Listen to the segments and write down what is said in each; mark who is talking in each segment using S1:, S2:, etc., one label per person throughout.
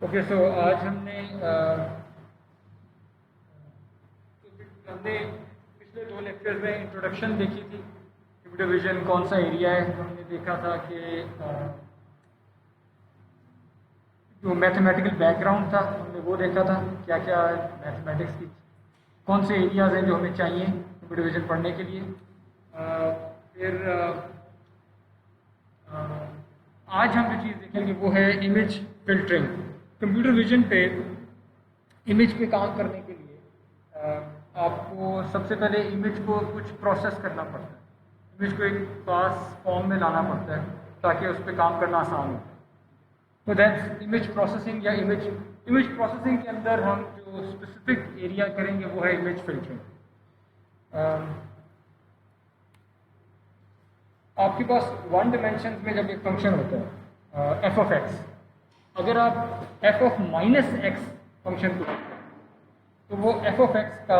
S1: Okay, सो आज हमने पिछले 2 लेक्चर्स में इंट्रोडक्शन देखी थी। कंप्यूटर विजन कौन सा एरिया है। हमने देखा था कि जो मैथमेटिकल बैकग्राउंड था हमने वो देखा था, क्या क्या मैथमेटिक्स की कौन से एरियाज हैं जो हमें चाहिए कंप्यूटर विजन पढ़ने के लिए। फिर आज हम जो चीज़ देखेंगे वो है इमेज फिल्टरिंग। कंप्यूटर विजन पे इमेज पे काम करने के लिए आपको सबसे पहले इमेज को कुछ प्रोसेस करना पड़ता है। इमेज को एक खास फॉर्म में लाना पड़ता है ताकि उस पर काम करना आसान हो। तो दैट्स इमेज प्रोसेसिंग या इमेज प्रोसेसिंग के अंदर हम जो स्पेसिफिक एरिया करेंगे वो है इमेज फिल्टरिंग। आपके पास 1 डायमेंशन में जब एक फंक्शन होता है एफ ऑफ एक्स, अगर आप F of minus x function को तो वो एफ ऑफ एक्स का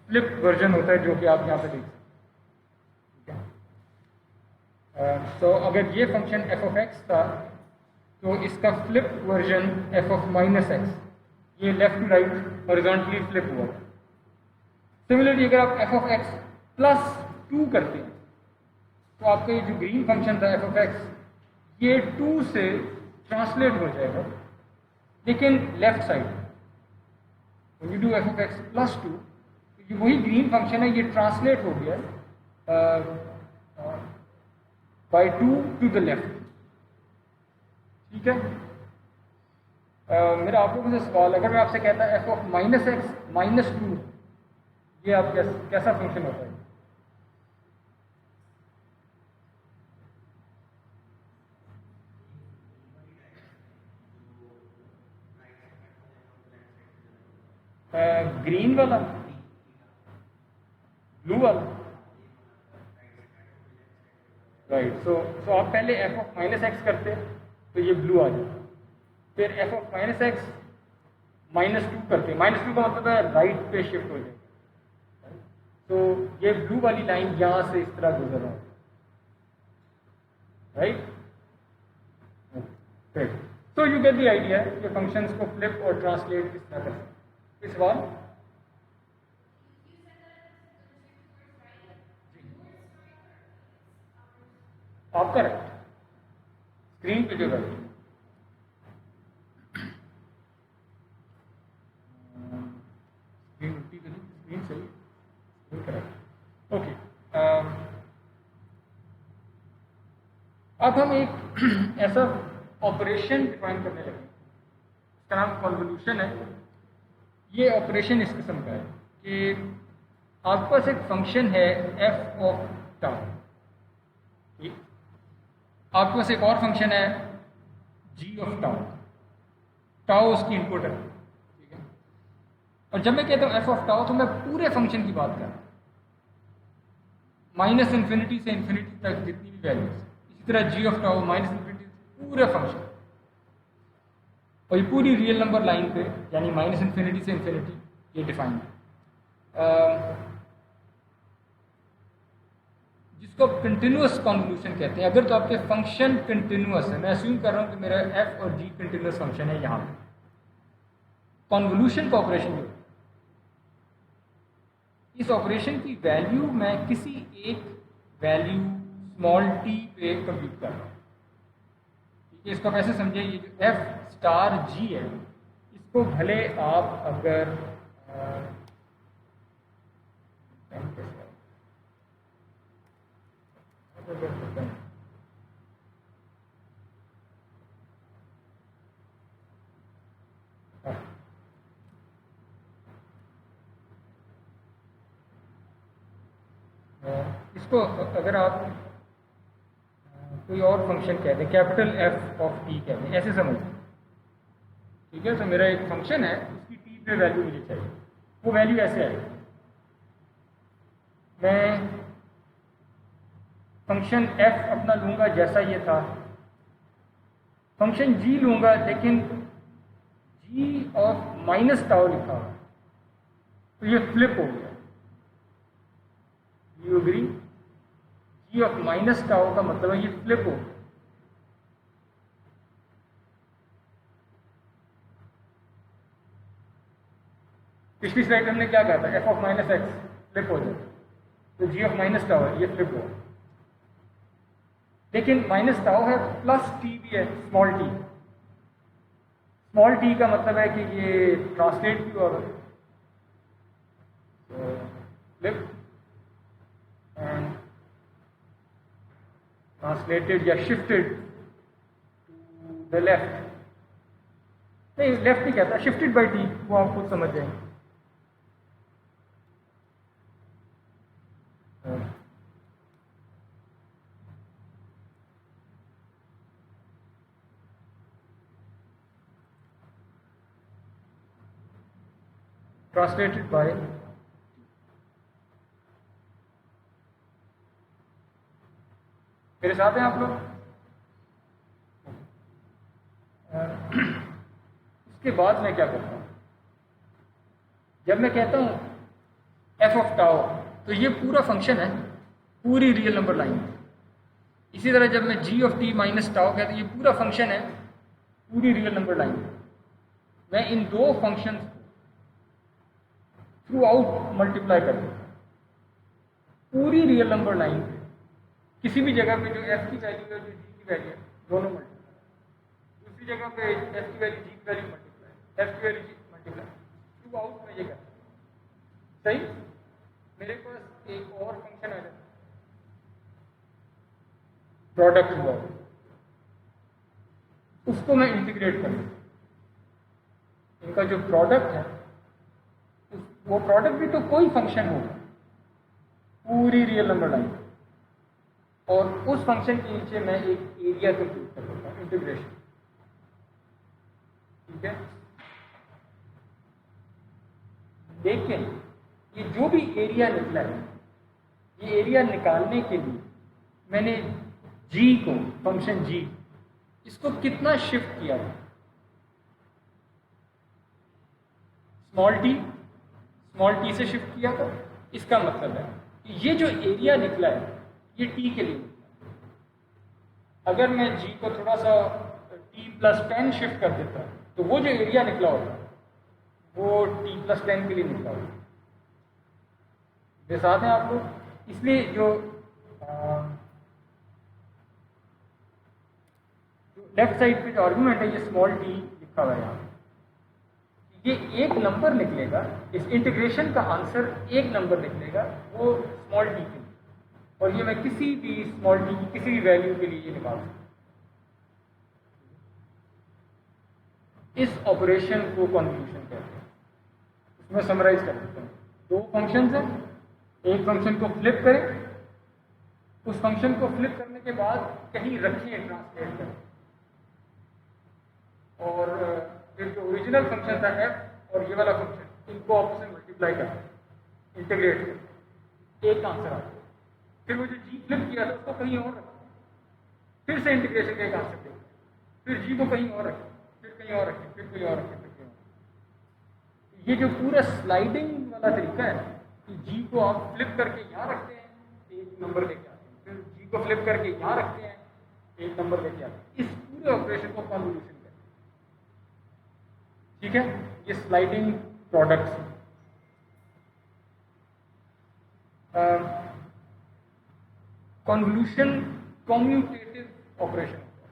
S1: फ्लिप वर्जन होता है जो कि आप यहाँ पे देख सकते हैं। तो अगर ये फंक्शन एफ ऑफ एक्स था तो इसका flip version F of minus X, ये left to right horizontally flip हुआ। सिमिलरली अगर आप एफ ऑफ एक्स प्लस 2 करते हैं तो आपका ये जो ग्रीन फंक्शन था एफ ऑफ एक्स, ये 2 से ट्रांसलेट हो जाएगा, लेकिन left side when you do F of x plus 2, ये वही ग्रीन फंक्शन है, ये ट्रांसलेट हो गया बाय 2 टू द लेफ्ट। ठीक है। मेरा आप लोगों से सवाल, अगर मैं आपसे कहता F of minus x minus 2, ये आप कैसा फंक्शन होता है? ग्रीन वाला, ब्लू वाला, राइट। सो आप पहले एफ ऑफ माइनस एक्स करते तो ये ब्लू आ जाता, फिर F of minus x minus 2 करते, माइनस 2 का मतलब है राइट पे शिफ्ट हो जाएगा। तो ये ब्लू वाली लाइन यहाँ से इस तरह गुजर रहा है, राइट। तो यू गेट द आइडिया कि फंक्शंस को फ्लिप और ट्रांसलेट किस तरह करते हैं। इस सवाल आप करेक्ट, स्क्रीन पे जो राइट, स्क्रीन उल्टी करी, स्क्रीन सही, स्क्रीन करेक्ट। ओके, अब हम एक ऐसा ऑपरेशन डिफाइन करने लगे, इसका नाम कॉन्वोल्यूशन है। ये ऑपरेशन इस किस्म का है कि आपके पास एक फंक्शन है एफ ऑफ टाउ, ठीक, आपके पास एक और फंक्शन है जी ऑफ टाउ, टाउ उसकी इनपुट है, ठीक है। और जब मैं कहता हूँ एफ ऑफ टाउ तो मैं पूरे फंक्शन की बात कर रहा हूँ, माइनस इन्फिनिटी से इन्फिनिटी तक जितनी भी वैल्यूज, इसी तरह जी ऑफ टाउ माइनस इन्फिनिटी पूरे फंक्शन, और ये पूरी रियल नंबर लाइन पे यानी माइनस इन्फिनिटी से इन्फिनिटी ये डिफाइन है, जिसको कंटिन्यूअस कॉन्वोल्यूशन कहते हैं। अगर तो आपके फंक्शन कंटिन्यूअस है, मैं अस्यूम कर रहा हूँ कि मेरा एफ और जी कंटिन्यूअस फंक्शन है, यहाँ पे कॉन्वोल्यूशन का ऑपरेशन जो इस ऑपरेशन की वैल्यू मैं किसी एक वैल्यू स्मॉल टी पे कंप्यूट कर रहा हूँ। इसको कैसे समझे, ये जो एफ स्टार जी है, इसको भले आप अगर इसको अगर आप कोई और फंक्शन कहते हैं, कैपिटल एफ ऑफ टी कहते हैं, ऐसे समझ, ठीक है। तो मेरा एक फंक्शन है, उसकी टी पे वैल्यू मुझे चाहिए, वो वैल्यू ऐसे आएगी, मैं फंक्शन एफ अपना लूंगा जैसा ये था, फंक्शन जी लूंगा लेकिन जी ऑफ माइनस टाउ लिखा हुआ, तो ये फ्लिप हो गया, you agree. G of minus tau का मतलब है ये फ्लिप हो, पिछली स्लाइड में हमने क्या कहा था, F of minus x flip हो जाए, तो जी ऑफ माइनस टाउ है, ये फ्लिप हुआ। लेकिन माइनस टाउ है प्लस टी भी है, स्मॉल टी। स्मॉल टी का मतलब है कि ये ट्रांसलेट भी होगा, फ्लिप एंड ट्रांसलेटेड या शिफ्टेड टू द लेफ्ट, नहीं लेफ्ट नहीं कहता, शिफ्टेड बाय टी, वो आप खुद समझ जाएंगे। ट्रांसलेटेड बाय, मेरे साथ हैं आप लोग? उसके बाद मैं क्या करता हूँ, जब मैं कहता हूँ एफ ऑफ टाउ, तो ये पूरा फंक्शन है, पूरी रियल नंबर लाइन। इसी तरह जब मैं जी ऑफ टी माइनस टाउ कहता हूँ, ये पूरा फंक्शन है, पूरी रियल नंबर लाइन। मैं इन दो फंक्शंस को थ्रू आउट मल्टीप्लाई कर दूँ, पूरी रियल नंबर लाइन किसी भी जगह पे जो एफ की वैल्यू है, जो जी की वैल्यू है, दोनों मल्टीप्लाई। दूसरी जगह पे एफ की वैल्यू, जी की वैल्यू मल्टीप्लाई, एफ की वैल्यू जी मल्टीप्लाई, थ्रू आउट में ये करता हूँ। सही? मेरे पास एक और फंक्शन है, प्रोडक्ट हुआ, उसको मैं इंटीग्रेट कर दूँ। इनका जो प्रोडक्ट है, वो प्रोडक्ट भी तो कोई फंक्शन होगा, पूरी रियल नंबर लाइन, और उस फंक्शन के नीचे मैं एक एरिया कंप्यूट कर देता हूँ, इंटीग्रेशन। ठीक है? लेकिन ये जो भी एरिया निकला है, ये एरिया निकालने के लिए मैंने जी को, फंक्शन जी, इसको कितना शिफ्ट किया था? स्मॉल टी से शिफ्ट किया था। इसका मतलब है कि ये जो एरिया निकला है, ये टी के लिए निकला। अगर मैं जी को थोड़ा सा टी प्लस 10 शिफ्ट कर देता, तो वो जो एरिया निकला होता, वो टी प्लस 10 के लिए निकला होता। मेरे साथ हैं आप लोग? इसलिए जो लेफ्ट साइड पे जो आर्गुमेंट है, ये स्मॉल टी लिखा हुआ है यहाँ, ये एक नंबर निकलेगा, इस इंटीग्रेशन का आंसर एक नंबर निकलेगा, वो स्मॉल टी के लिए, और ये मैं किसी भी स्मॉल टी की किसी भी वैल्यू के लिए ये निकाल सकता हूँ। इस ऑपरेशन को कॉन्वोल्यूशन कहते हैं। इसमें समराइज कर देता हूँ, दो फंक्शंस हैं, एक फंक्शन को फ्लिप करें, उस फंक्शन को फ्लिप करने के बाद कहीं रखें, ट्रांसलेट करें, और फिर जो ओरिजिनल फंक्शन था एफ और ये वाला फंक्शन, इनको आपस में मल्टीप्लाई करें, इंटीग्रेट करें, एक आंसर आता है। फिर वो जो जी फ्लिप किया था उसको कहीं और रखें, फिर से इंटीग्रेशन का एक आंसर दें, फिर जी को कहीं और रखें, फिर कहीं और रखें, फिर कहीं और रखें, फिर कहीं और। ये जो पूरा स्लाइडिंग वाला तरीका है कि जी को आप फ्लिप करके यहाँ रखते हैं, एक नंबर लेके आते हैं, फिर जी को फ्लिप करके यहाँ रखते हैं, एक नंबर लेके आते हैं, इस पूरे ऑपरेशन को कॉन्वोल्यूशन कहते हैं। ठीक है? ये sliding products. Convolution commutative operation होता है,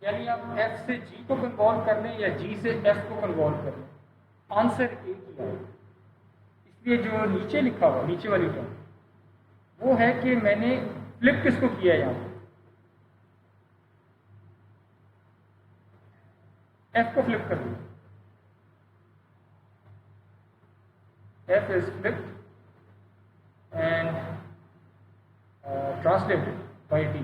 S1: यानी आप एफ से जी को कन्वॉल्व कर लें या जी से एफ को कन्वॉल्व कर लें, आंसर एक ही आएगा। इसलिए जो नीचे लिखा हुआ, नीचे वाली टर्म, वो है कि मैंने फ्लिप किसको किया है, यहाँ पे एफ को फ्लिप कर दिया, F is flipped and translated bye T.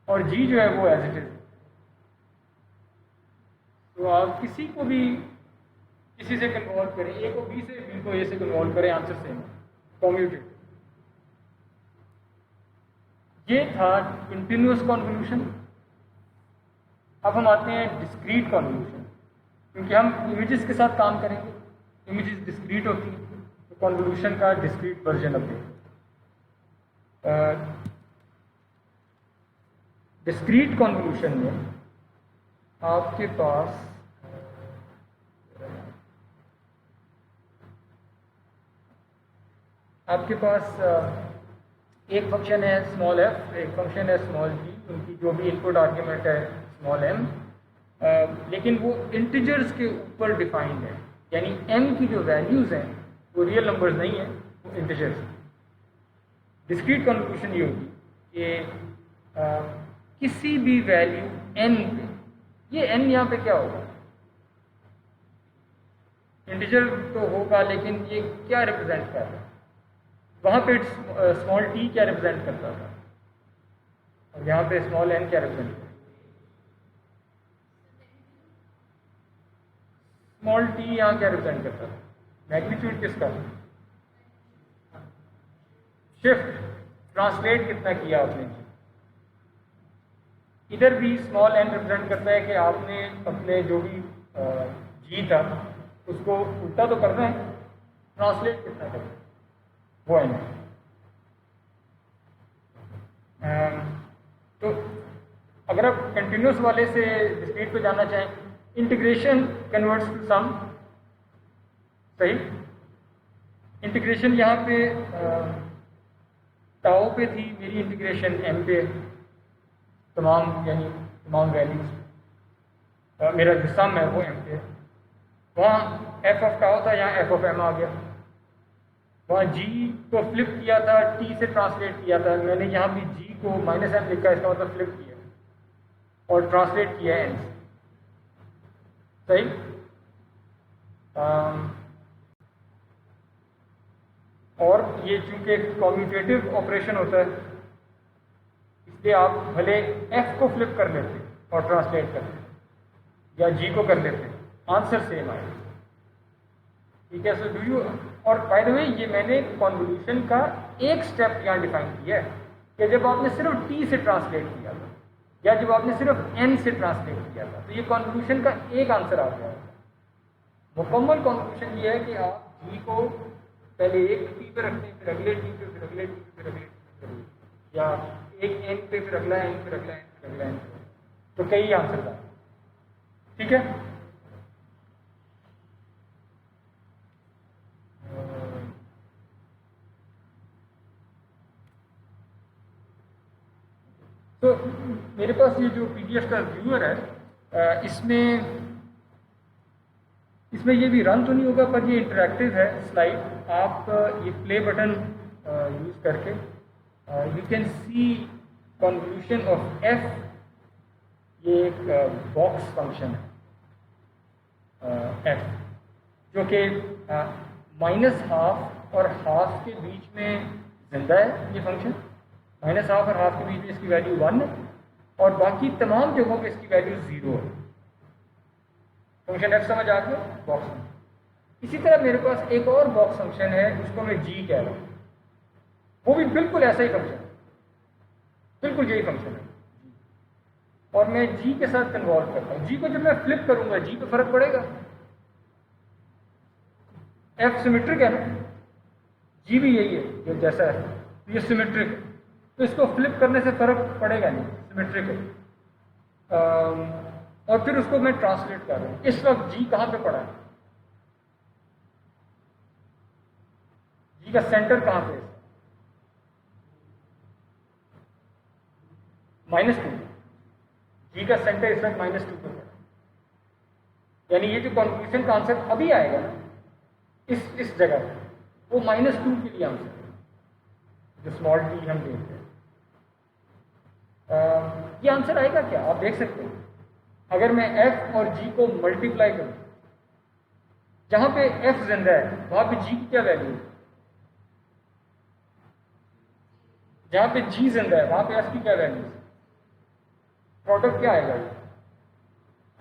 S1: और जी जो है वो एज इट इज। तो आप किसी को भी किसी से कन्वॉल्व करें, ए को बी से, बी को ए से कन्वॉल्व करें, आंसर सेम, कॉम्यूटेटिव। ये था कंटिन्यूअस कॉन्वोल्यूशन। अब हम आते हैं डिस्क्रीट कॉन्वोल्यूशन, क्योंकि हम इमेजेस के साथ काम करेंगे, इमेजेस डिस्क्रीट होती हैं, तो कॉन्वोल्यूशन का डिस्क्रीट वर्जन अब देखते हैं। डिस्क्रीट कॉन्वोल्यूशन में आपके पास एक फंक्शन है स्मॉल एफ, एक फंक्शन है स्मॉल जी, उनकी जो भी इनपुट आर्ग्यूमेंट है स्मॉल एम, लेकिन वो इंटीजर्स के ऊपर डिफाइंड है, यानी एम की जो वैल्यूज़ हैं वो रियल नंबर्स नहीं है, वो इंटीजर्स हैं। डिस्क्रीट कन्वोल्यूशन ये होगी कि किसी भी वैल्यू एन पे, ये एन यहाँ पे क्या होगा, इंटीजर तो होगा लेकिन ये क्या रिप्रेजेंट कर रहा है, वहाँ पे स्मॉल टी क्या रिप्रेजेंट करता था और यहाँ पे स्मॉल एन क्या रिप्रेजेंट करता है। स्मॉल टी यहाँ क्या रिप्रेजेंट करता था, मैग्नीट्यूड किसका, शिफ्ट, ट्रांसलेट कितना किया आपने, इधर भी स्मॉल एन रिप्रेजेंट करता है कि आपने अपने जो भी जी था उसको उल्टा तो करना है, ट्रांसलेट कितना करना है वो एन है। तो अगर आप कंटिन्यूस वाले से डिस्क्रीट पे जाना चाहें, इंटीग्रेशन कन्वर्ट्स टू सम, सही, इंटीग्रेशन यहाँ पे टाओ पे थी मेरी इंटीग्रेशन एम पे, तमाम यानी तमाम वैल्यूज, मेरा जो सम है वो एम पे, वहाँ एफ ऑफ टाओ था, यहाँ एफ ऑफ एम आ गया, वहाँ जी को फ्लिप किया था, टी से ट्रांसलेट किया था, मैंने यहाँ भी जी को माइनस एम लिखा, इसका मतलब फ्लिप किया और ट्रांसलेट किया एन, सही। और ये चूंकि कॉम्यूटेटिव ऑपरेशन होता है इसलिए आप भले एफ को फ्लिप कर लेते और ट्रांसलेट कर लेते या जी को कर लेते, आंसर सेम आएगा, ठीक है। सो डू यू, और बाय द वे ये मैंने कॉन्वोल्यूशन का एक स्टेप यहाँ डिफाइन किया है कि जब आपने सिर्फ टी से ट्रांसलेट किया था या जब आपने सिर्फ एन से ट्रांसलेट किया था तो ये कॉन्वोल्यूशन का एक आंसर आ गया। मुकम्मल कॉन्वोल्यूशन ये है कि आप जी को पहले एक टी पे रखते हैं, फिर अगले टी पे, फिर अगले टी पे, फिर अगले टी पे, या एक एन पे, फिर अगला एन, फिर अगला एन, फिर अगला एन, तो कई आंसर था, ठीक है। तो मेरे पास ये जो पीडीएफ का व्यूअर है, इसमें ये भी रन तो नहीं होगा पर ये इंटरैक्टिव है स्लाइड, आप ये प्ले बटन यूज करके you can see convolution of F, ये एक बॉक्स फंक्शन है एफ जो कि -12 और हाफ के बीच में जिंदा है, ये फंक्शन -12 और हाफ के बीच में इसकी वैल्यू 1 है और बाकी तमाम जगहों पे इसकी वैल्यू 0 है। फंक्शन एफ समझ आ गया, बॉक्स फंक्शन। इसी तरह मेरे पास एक और बॉक्स फंक्शन है जिसको मैं जी कह रहा हूँ, वो भी बिल्कुल ऐसा ही फंक्शन है, बिल्कुल यही फंक्शन है, और मैं जी के साथ कन्वॉल्व करता हूँ। जी को जब मैं फ्लिप करूंगा जी पे फर्क पड़ेगा, एफ सिमेट्रिक है ना, जी भी यही है जो जैसा है, तो ये सिमेट्रिक है, तो इसको फ्लिप करने से फर्क पड़ेगा नहीं, सिमेट्रिक है। और फिर उसको मैं ट्रांसलेट कर रहा हूँ, इस वक्त जी कहाँ पे पड़ा है, जी का सेंटर कहाँ पे है, -2, जी का सेंटर इस वक्त -2 पे पड़ा, यानी ये जो कॉन्वोल्यूशन का आंसर अभी आएगा ना इस जगह पे, वो -2 के लिए आंसर है जो स्मॉल टी हम देखते हैं। ये आंसर आएगा क्या, आप देख सकते हैं। अगर मैं f और g को मल्टीप्लाई करूं, जहां पे f जिंदा है वहां पे g की क्या वैल्यू है, जहां पे g जिंदा है वहां पे f की क्या वैल्यू है, प्रोडक्ट क्या आएगा,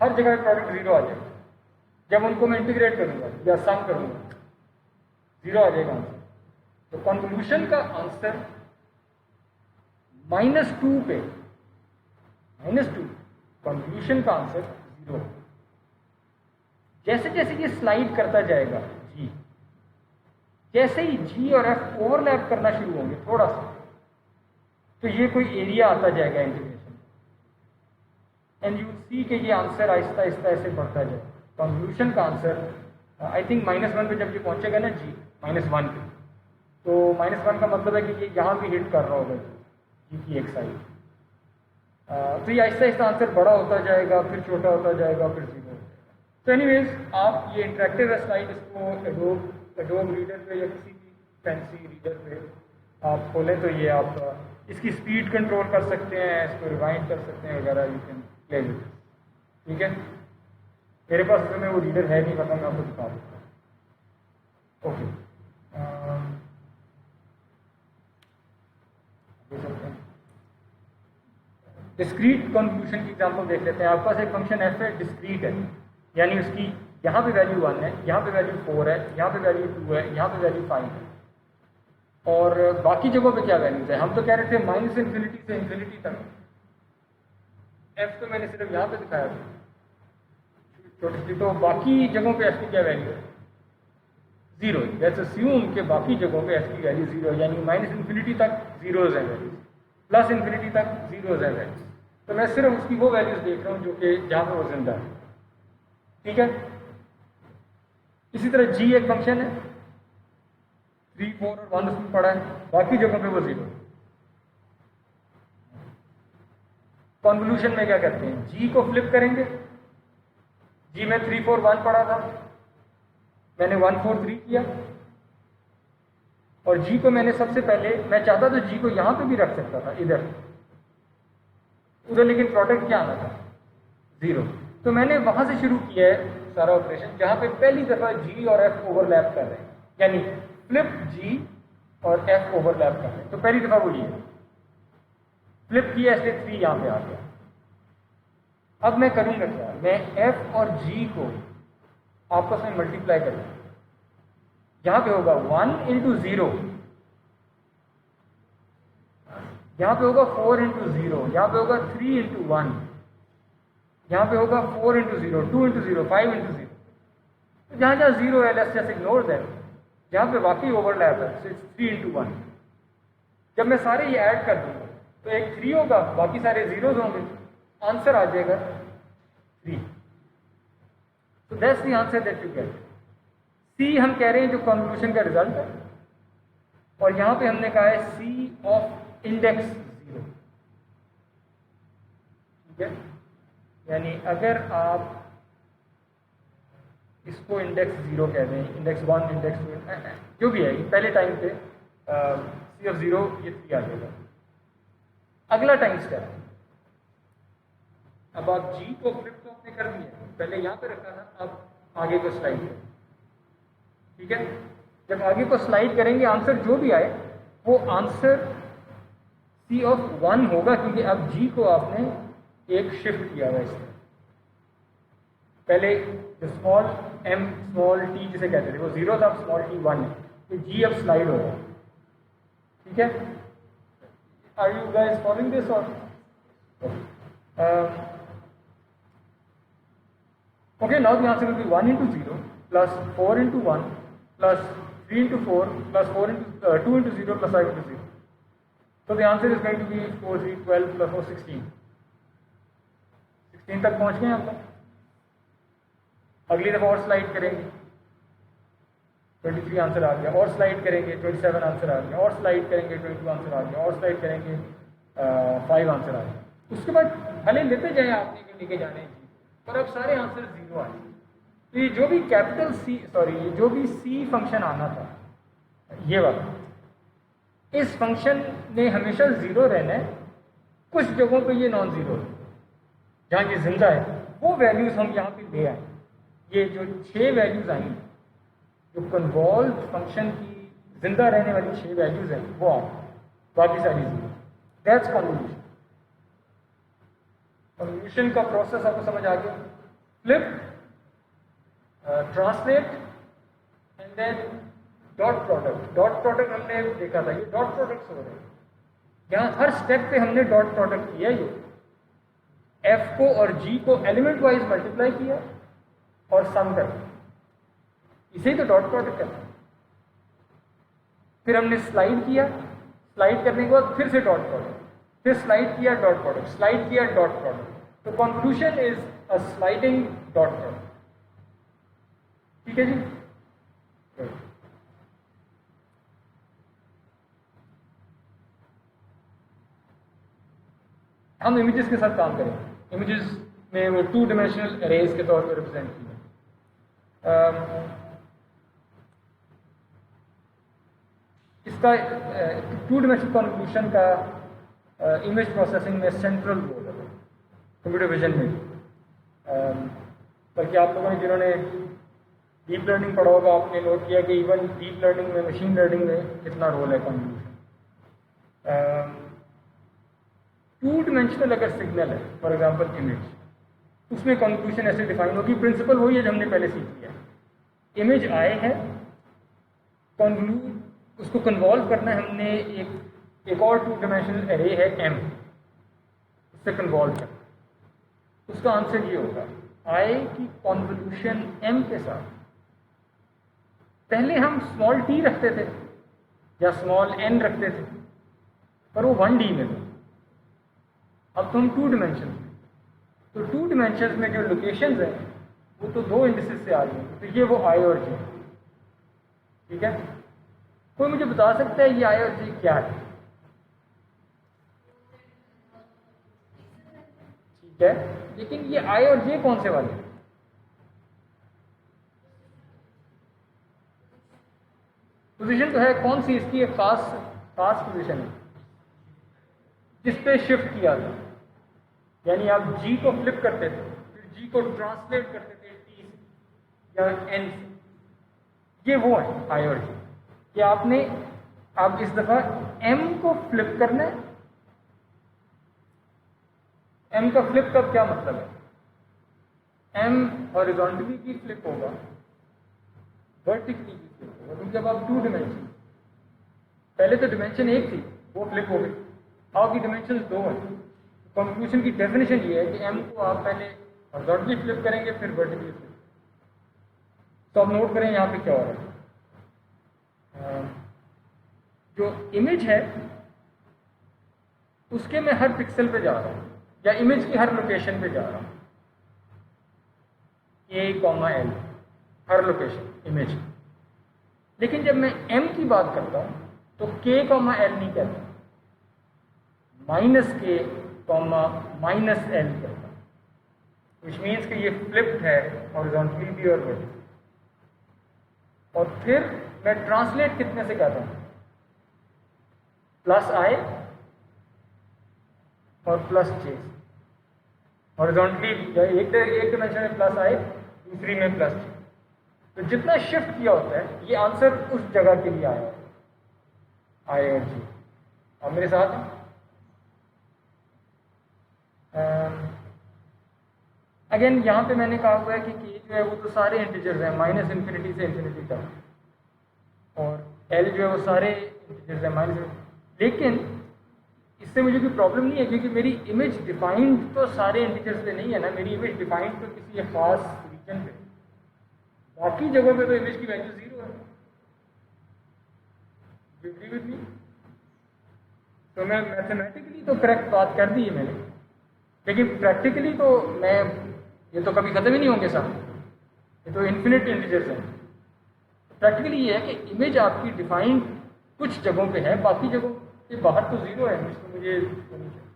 S1: हर जगह प्रोडक्ट 0 आ जाएगा। जब उनको मैं इंटीग्रेट करूंगा या सम करूंगा 0 आ जाएगा आंसर। तो कॉन्वोल्यूशन का आंसर -2 पे, -2, कॉन्वोल्यूशन का आंसर 0। जैसे जैसे ये स्लाइड करता जाएगा जी, जैसे ही जी और एफ ओवरलैप करना शुरू होंगे थोड़ा सा, तो ये कोई एरिया आता जाएगा इंटीग्रेशन, एंड यू सी कि ये आंसर आहिस्ता आहिस्ता ऐसे बढ़ता जाए। कॉन्वोल्यूशन का आंसर आई थिंक -1 पे जब ये पहुंचेगा ना जी -1 पे, तो -1 का मतलब है कि ये यहाँ भी हिट कर रहा होगा जी की एक साइड। तो ये आहिस्ता आहिस्ता आंसर बड़ा होता जाएगा, फिर छोटा होता जाएगा, फिर 0 हो जाएगा। तो एनीवेज आप ये इंटरेक्टिव स्लाइड इसको एडोब रीडर पे या किसी भी फैंसी रीडर पे आप खोलें तो ये आप इसकी स्पीड कंट्रोल कर सकते हैं, इसको रिवाइंड कर सकते हैं वगैरह, यू कैन प्ले विद। ठीक है, मेरे पास में वो रीडर है नहीं, पता मैं आपको दिखा देता हूँ। ओके, डिस्क्रीट कॉन्वोल्यूशन की एग्जांपल देख लेते हैं। आपके पास एक फंक्शन एफ है, डिस्क्रीट है, यानी उसकी यहाँ पे वैल्यू 1 है, यहाँ पे वैल्यू 4 है, यहाँ पे वैल्यू 2 है, यहाँ पे वैल्यू 5 है, और बाकी जगहों पे क्या वैल्यूज है। हम तो कह रहे थे -∞ से इन्फिनिटी तक। एफ तो मैंने सिर्फ यहाँ पे दिखाया था छोटी सी, तो बाकी जगहों पे एफ की क्या वैल्यू है? 0। लेट्स अस्यूम कि बाकी जगहों पे एफ की वैल्यू 0 है, यानी -∞ तक जीरोज है वैल्यूज, +∞ तक जीरोज है वैल्यूज। तो मैं सिर्फ उसकी वो वैल्यूज देख रहा हूँ जो कि जहाँ पे वो जिंदा है। ठीक है, इसी तरह जी एक फंक्शन है, 3, 4 और 1 उसमें पड़ा है, बाकी जगहों पे वो 0। कॉन्वोल्यूशन में क्या करते हैं, जी को फ्लिप करेंगे। जी में 3, 4, 1 पड़ा था, मैंने 1, 4, 3 किया, और जी को मैंने सबसे पहले, मैं चाहता तो जी को यहां पे भी रख सकता था, इधर उधर, लेकिन प्रोडक्ट क्या आना था? 0। तो मैंने वहां से शुरू किया है सारा ऑपरेशन, जहां पे पहली दफा जी और एफ ओवरलैप कर रहे हैं, यानी फ्लिप जी और एफ ओवरलैप कर रहे हैं। तो पहली दफा वो ये फ्लिप किया, इसलिए 3 यहां पे आ गया। अब मैं करूंगा क्या, मैं एफ और जी को आपस में मल्टीप्लाई करूंगा। यहां पे होगा 1 × 0, यहां पे होगा 4 × 0, यहां पे होगा 3 × 1, यहां पे होगा 4 × 0, 2 × 0, 5 × 0। तो जहां जहां 0 है, लेट्स जस्ट इग्नोर दैट। जहां पे वाकई ओवरलैप है, सो इट्स 3 × 1। जब मैं सारे ये ऐड कर दूंगा तो एक 3 होगा, बाकी सारे जीरोज होंगे, आंसर आ जाएगा 3। तो that's the answer that you get. See हम कह रहे हैं जो कॉन्वोल्यूशन का रिजल्ट है, और यहां पे हमने कहा है सी ऑफ इंडेक्स 0। ठीक है, यानी अगर आप इसको इंडेक्स 0 कह दें, इंडेक्स 1, इंडेक्स 2, जो भी है, पहले टाइम पे सी ऑफ 0 ये 3 आ जाएगा। अगला टाइम स्टेप, अब आप जी को फ्लिप तो आपने कर दिया, पहले यहां पे रखा था, अब आगे को स्लाइड करें। ठीक है, जब आगे को स्लाइड करेंगे, आंसर जो भी आए वो आंसर सी ऑफ 1 होगा, क्योंकि अब जी को आपने एक शिफ्ट किया हुआ है इसमें। पहले जो स्मॉल m स्मॉल t जिसे कहते थे वो 0 था, अब स्मॉल t 1 है, तो जी अब स्लाइड हो रहा है। ठीक है, are you guys following this? और okay, now the answer will be 1 × 0 plus 4 × 1 plus 3 × 4 plus 2 × 0 plus 5 × 0. So the answer is going to be 4, 3, 12 plus 4, 16. 16 तक पहुंच गए हम तक। अगली दफा और स्लाइड करेंगे, 23 आंसर आ गया, और स्लाइड करेंगे 27 आंसर आ गया, और स्लाइड करेंगे 22 आंसर आ गया, और स्लाइड करेंगे 5 आंसर आ गया। उसके बाद भले लेते जाए आपने जो लेके जाने हैं, पर अब सारे आंसर 0 आए। तो ये जो भी कैपिटल सी, सॉरी, ये जो भी सी फंक्शन आना था, ये वाला, इस फंक्शन ने हमेशा 0 रहना है। कुछ जगहों पे ये नॉन जीरो है, जहाँ ये जिंदा है वो वैल्यूज हम यहाँ पे ले आए। ये जो 6 वैल्यूज आई, जो कन्वॉल्व फंक्शन की जिंदा रहने वाली 6 वैल्यूज हैं, वो आ, बाकी सारी जीरो। That's convolution. कन्वोल्यूशन का प्रोसेस आपको समझ आ गया। Flip, translate and then dot product. Dot product हमने देखा था, ये डॉट प्रोडक्ट्स हो रहे हैं। यहाँ हर स्टेप पे हमने डॉट प्रोडक्ट किया। ये एफ को और जी को एलिमेंट वाइज मल्टीप्लाई किया और सम कर दिया, इसे तो डॉट प्रोडक्ट करते हैं। फिर हमने स्लाइड किया, स्लाइड करने के बाद फिर से डॉट प्रोडक्ट, फिर स्लाइड किया डॉट प्रोडक्ट, स्लाइड किया डॉट प्रोडक्ट, तो conclusion is a sliding dot product. ठीक है जी। हम इमेजेस के साथ काम करें। इमेजेस में वो 2 डायमेंशनल अरेज के तौर पर रिप्रेजेंट किए। इसका 2 डायमेंशनल कॉन्वोल्यूशन का इमेज प्रोसेसिंग में सेंट्रल रोल है कंप्यूटर विजन में। बल्कि आप लोगों ने जिन्होंने डीप लर्निंग पढ़ा होगा, आपने नोट किया कि इवन डीप लर्निंग में, मशीन लर्निंग में कितना रोल है कॉन्वोल्यूशन। 2 डायमेंशनल अगर सिग्नल है, फॉर एग्जांपल इमेज, उसमें कॉन्वोल्यूशन ऐसे डिफाइन होगी। प्रिंसिपल वही है जो हमने पहले सीख लिया। इमेज आए है, कॉन्वोल्यूट उसको कन्वॉल्व करना है हमने एक और 2 डायमेंशनल एरे है m, उससे कन्वॉल्व करना। उसका आंसर ये होगा i की कॉन्वोल्यूशन m के साथ। पहले हम स्मॉल t रखते थे या स्मॉल n रखते थे, पर वो 1D में था। अब तो हम 2 डायमेंशन में, तो 2 डायमेंशन में जो लोकेशंस हैं वो तो 2 इंडिसेस से आ रही हैं। तो ये वो i और j। ठीक है, कोई मुझे बता सकता है ये i और j क्या है? ठीक है, लेकिन ये i और j कौन से वाले हैं? पोजीशन तो है, कौन सी इसकी एक खास पोजीशन है जिस पे शिफ्ट किया था। यानी आप g को फ्लिप करते थे, फिर g को ट्रांसलेट करते थे t से या n से। ये वो है i और j कि आपने अब इस दफा m को फ्लिप करना है। m का फ्लिप का क्या मतलब है? m हॉरिजॉन्टली भी फ्लिप होगा, वर्टिकली भी फ्लिप होगा, क्योंकि अब आप 2 डायमेंशन, पहले तो डायमेंशन 1 थी वो फ्लिप हो गई, अब की डायमेंशन 2 है। कॉन्क्लूजन की डेफिनेशन ये है कि m को आप पहले हॉरिजॉन्टली फ्लिप करेंगे, फिर वर्टिकली फ्लिप। तो अब नोट करें यहाँ पे क्या हो रहा है। जो इमेज है उसके मैं हर पिक्सल पे जा रहा हूँ या इमेज की हर लोकेशन पे जा रहा हूँ, a, l her location image. लेकिन जब मैं m की बात करता हूँ तो k, l नहीं कहता, -k, -l कहता हूँ, विच मीन्स कि ये फ्लिप्ड है हॉरिजॉन्टली भी और वर्टिकली। और फिर मैं ट्रांसलेट कितने से कहता हूँ? +i और +j। हॉरिजॉन्टली एक डायमेंशन में +i, दूसरी में +j। तो जितना शिफ्ट किया होता है ये आंसर उस जगह के लिए आया है, i और j। और मेरे साथ अगेन यहाँ पे मैंने कहा हुआ है कि k जो है वो तो सारे इंटीजर्स हैं, -∞ से ∞ तक, और l जो है वो सारे इंटीजर्स हैं लेकिन इससे मुझे कोई प्रॉब्लम नहीं है, क्योंकि मेरी इमेज डिफाइंड तो सारे इंटीजर्स पे नहीं है ना। मेरी इमेज डिफाइंड तो किसी खास रीजन पे, बाकी जगहों पे तो इमेज की वैल्यू 0 है। You agree with me? तो मैं मैथमेटिकली तो करेक्ट बात कर दी है मैंने, लेकिन प्रैक्टिकली तो मैं, ये तो कभी खत्म ही नहीं होंगे साहब, ये तो इन्फिनिट इंटीजर्स हैं। प्रैक्टिकली ये है कि इमेज आपकी डिफाइंड कुछ जगहों पे है, बाकी जगहों के बाहर तो 0 है, जिसको मुझे होनी चाहिए।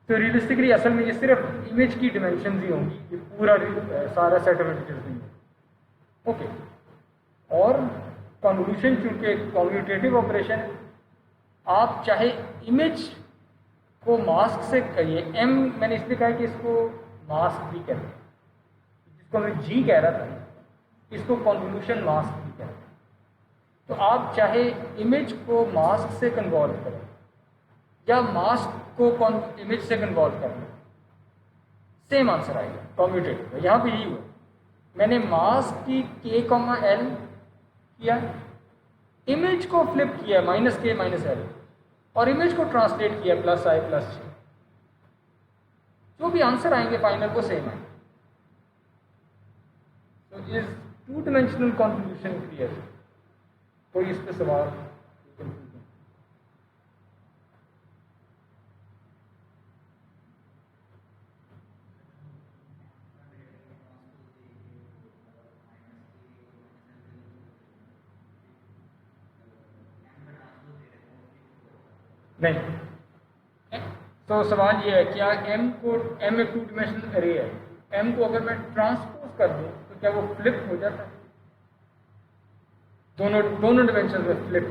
S1: तो रियलिस्टिकली असल में ये सिर्फ इमेज की डिमेंशन ही होंगी, ये पूरा सारा सेट ऑफ इंटीजर्स नहीं है। ओके, और कॉन्वोल्यूशन चूंकि कम्यूटेटिव ऑपरेशन, आप चाहे इमेज को मास्क से करिए, m मैंने इसलिए कहा कि इसको मास्क भी कहते हैं, जिसको मैं g कह रहा था इसको कॉन्वोल्यूशन मास्क भी कहते हैं। तो आप चाहे इमेज को मास्क से कन्वॉल्व करें या मास्क को इमेज से कन्वॉल्व करें, सेम आंसर आएगा कम्यूटेटिव। यहाँ पे यही हुआ, मैंने मास्क की k, l किया, इमेज को फ्लिप किया -k, -l, और इमेज को ट्रांसलेट किया +i, +j। जो भी आंसर आएंगे फाइनल वो सेम आएंगे। तो इज 2 डायमेंशनल कॉन्वोल्यूशन क्लियर? कोई इस पे सवाल? नहीं। तो सवाल ये है, क्या एम एक टू डिमेंशनल एरे है, एम को अगर मैं ट्रांसपोज कर दूं तो क्या वो फ्लिप हो जाता है? दोनों डिमेंशन में फ्लिप?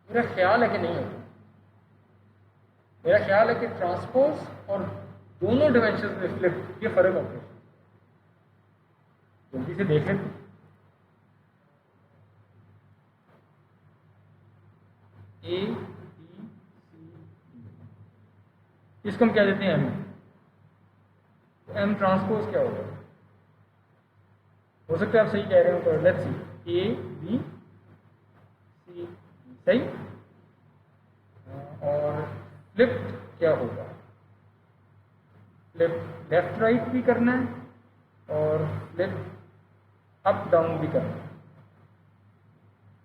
S1: मेरा ख्याल है कि नहीं होता। मेरा ख्याल है कि ट्रांसपोज और दोनों डिमेंशन में फ्लिप, ये फर्क होता है। जल्दी से देख लेते। ए बी सी डी, इसको हम क्या देते हैं एम। एम ट्रांसपोज क्या होगा? हो सकता है आप सही कह रहे हो, पर let's see, A B C, सही। और फ्लिप क्या होगा? फ्लिप लेफ्ट राइट भी करना है और फ्लिप अप डाउन भी करना है।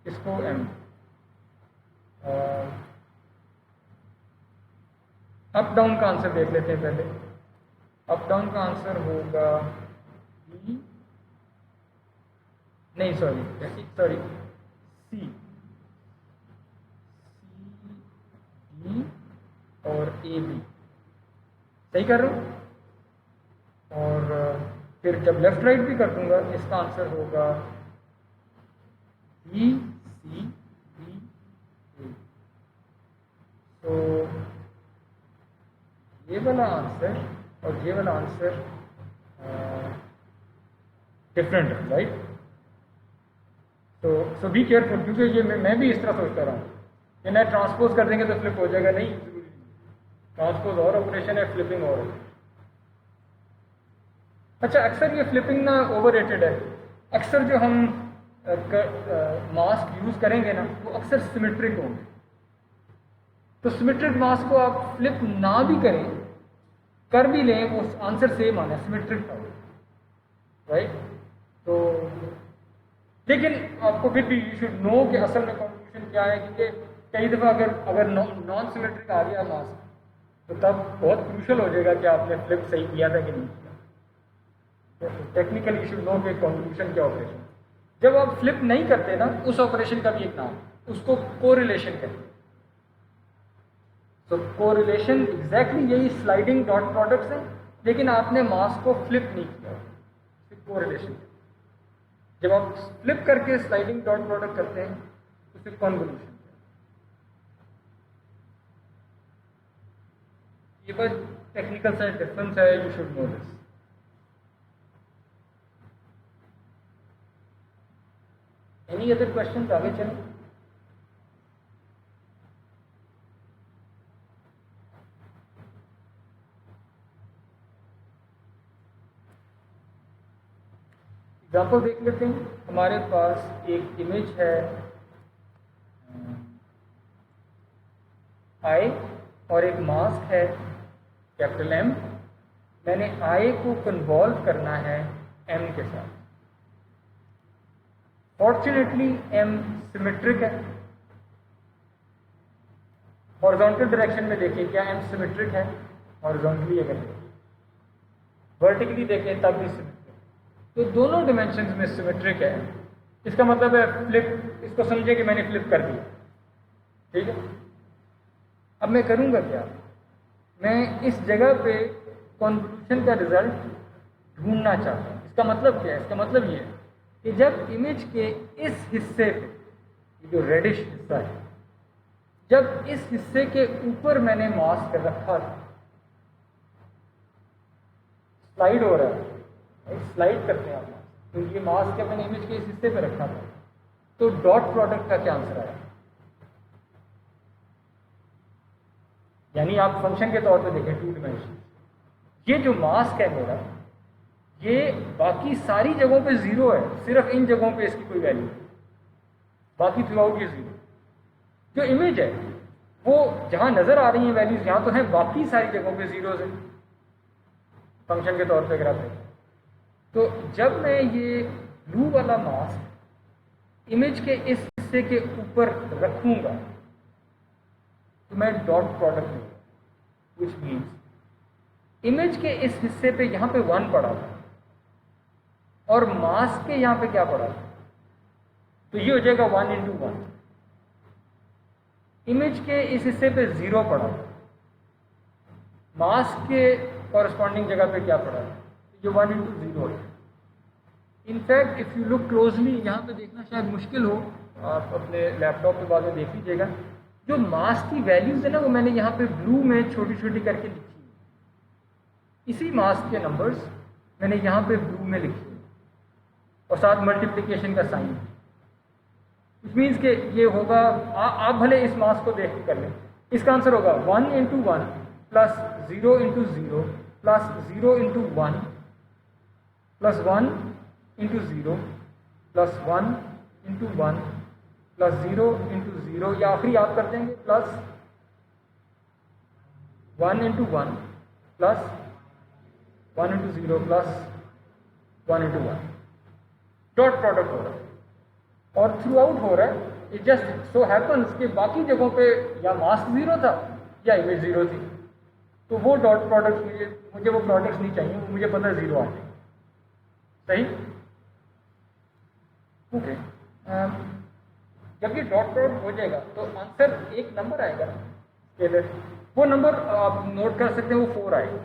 S1: इसको एम। अप डाउन का आंसर देख लेते हैं पहले। अप डाउन का आंसर होगा बी, नहीं सॉरी सी, डी और ए बी, सही कर रहा हूँ। और फिर जब लेफ्ट राइट भी कर दूंगा, इसका आंसर होगा बी सी डी ए। तो ये वाला आंसर और ये वाला आंसर डिफरेंट है, राइट? तो बी केयरफुल, क्योंकि ये मैं भी इस तरह सोचता रहा हूँ कि ना ट्रांसपोज कर देंगे तो फ्लिप हो जाएगा। नहीं, ट्रांसपोज और ऑपरेशन है, फ्लिपिंग और है। अच्छा, अक्सर ये फ्लिपिंग ना ओवररेटेड है। अक्सर जो हम मास्क यूज करेंगे ना, वो अक्सर सिमेट्रिक होंगे। तो सिमेट्रिक मास्क को आप फ्लिप ना भी करें, कर भी लें, वो आंसर सेम आना है, सिमेट्रिक का, राइट? तो लेकिन आपको फिर भी यू शुड नो कि असल में कंक्लूजन क्या है, क्योंकि कई दफ़ा अगर नॉन सिमेट्रिक आ गया मास्क, तो तब बहुत क्रूशल हो जाएगा कि आपने फ्लिप सही किया था कि नहीं किया। तो टेक्निकली यू शुड नो कि कंक्लूजन क्या ऑपरेशन। जब आप फ्लिप नहीं करते ना, उस ऑपरेशन का भी एक नाम, उसको कोरिलेशन कहते हैं। तो कोरिलेशन एग्जैक्टली यही स्लाइडिंग डॉट प्रोडक्ट्स है, लेकिन आपने मास्क को फ्लिप नहीं किया, कोरिलेशन। जब आप फ्लिप करके स्लाइडिंग डॉट प्रोडक्ट करते हैं तो सिर्फ कॉन्वोल्यूशन। ये बस टेक्निकल सा डिफरेंस है, you should know this. Any other question? आगे चलें। एग्जाम्पल देख लेते हैं। हमारे पास एक इमेज है आई और एक मास्क है कैपिटल एम। मैंने आई को कन्वॉल्व करना है एम के साथ। फॉर्चुनेटली एम सिमेट्रिक है। हॉरिजॉन्टल डायरेक्शन में देखें, क्या एम सिमेट्रिक है? हॉरिजॉन्टली अगर देखें, वर्टिकली देखें तब भी सिमेट्रिक। तो दोनों डिमेंशंस में सिमेट्रिक है। इसका मतलब है फ्लिप, इसको समझे कि मैंने फ्लिप कर दिया, ठीक है। अब मैं करूंगा क्या? मैं इस जगह पे कॉन्वोल्यूशन का रिजल्ट ढूंढना चाहता हूँ। इसका मतलब क्या है? इसका मतलब ये है कि जब इमेज के इस हिस्से पे, जो रेडिश हिस्सा है, जब इस हिस्से के ऊपर मैंने मास्क रखा था, स्लाइड हो रहा है, स्लाइड करते हैं आप मास्क, क्योंकि ये मास्क के मैंने इमेज के इस हिस्से पे रखा था, तो डॉट प्रोडक्ट का क्या आंसर आया? यानी आप फंक्शन के तौर पे देखें, टू डिमेंशन, ये जो मास्क है मेरा, ये बाकी सारी जगहों पे जीरो है, सिर्फ इन जगहों पे इसकी कोई वैल्यू नहीं, बाकी थ्रू आउट ये जीरो। जो इमेज है वो जहां नजर आ रही है वैल्यूज, यहां तो है, बाकी सारी जगहों पे जीरो है फंक्शन के तौर पे अगर आप देखें। तो जब मैं ये ब्लू वाला मास्क इमेज के इस हिस्से के ऊपर रखूंगा तो मैं डॉट प्रोडक्ट लूंगा, विच मीन्स इमेज के इस हिस्से पे यहां पे 1 पड़ा था और मास्क के यहां पे क्या पड़ा था, तो ये हो जाएगा 1 × 1, इमेज के इस हिस्से पे 0 पड़ा, मास्क के कॉरस्पॉन्डिंग जगह पे क्या पड़ा है, ये 1 इंटू 0 है। In fact if you look closely, यहाँ पे देखना शायद मुश्किल हो, आप अपने लैपटॉप पे बाद में देख लीजिएगा, जो मास्क की वैल्यूज़ है ना वो मैंने यहाँ पे ब्लू में छोटी छोटी करके लिखी है। इसी मास्क के नंबर्स मैंने यहाँ पे ब्लू में लिखे हैं और साथ मल्टीप्लिकेशन का साइन, विच मीन्स कि ये होगा, आप भले इस मास्क को देख के कर लें, इसका आंसर होगा 1 into 1 plus 0 into 0 plus 0 into 1 plus 1 into 0 plus 1 into 1 plus 0 into 0, या आखिरी आप कर देंगे plus 1 into 1 plus 1 into 0 plus 1 into 1, dot product हो रहा है और थ्रू आउट हो रहा है। इट जस्ट सो हैपन्स कि बाकी जगहों पे या मास्क 0 था या इमेज 0 थी, तो वो डॉट प्रोडक्ट मुझे वो प्रोडक्ट्स नहीं चाहिए, मुझे पता है 0 आ जाए। सही, ओके। जब ये डॉट प्रोडक्ट हो जाएगा तो आंसर एक नंबर आएगा स्केलर, वो नंबर आप नोट कर सकते हैं, वो 4 आएगा।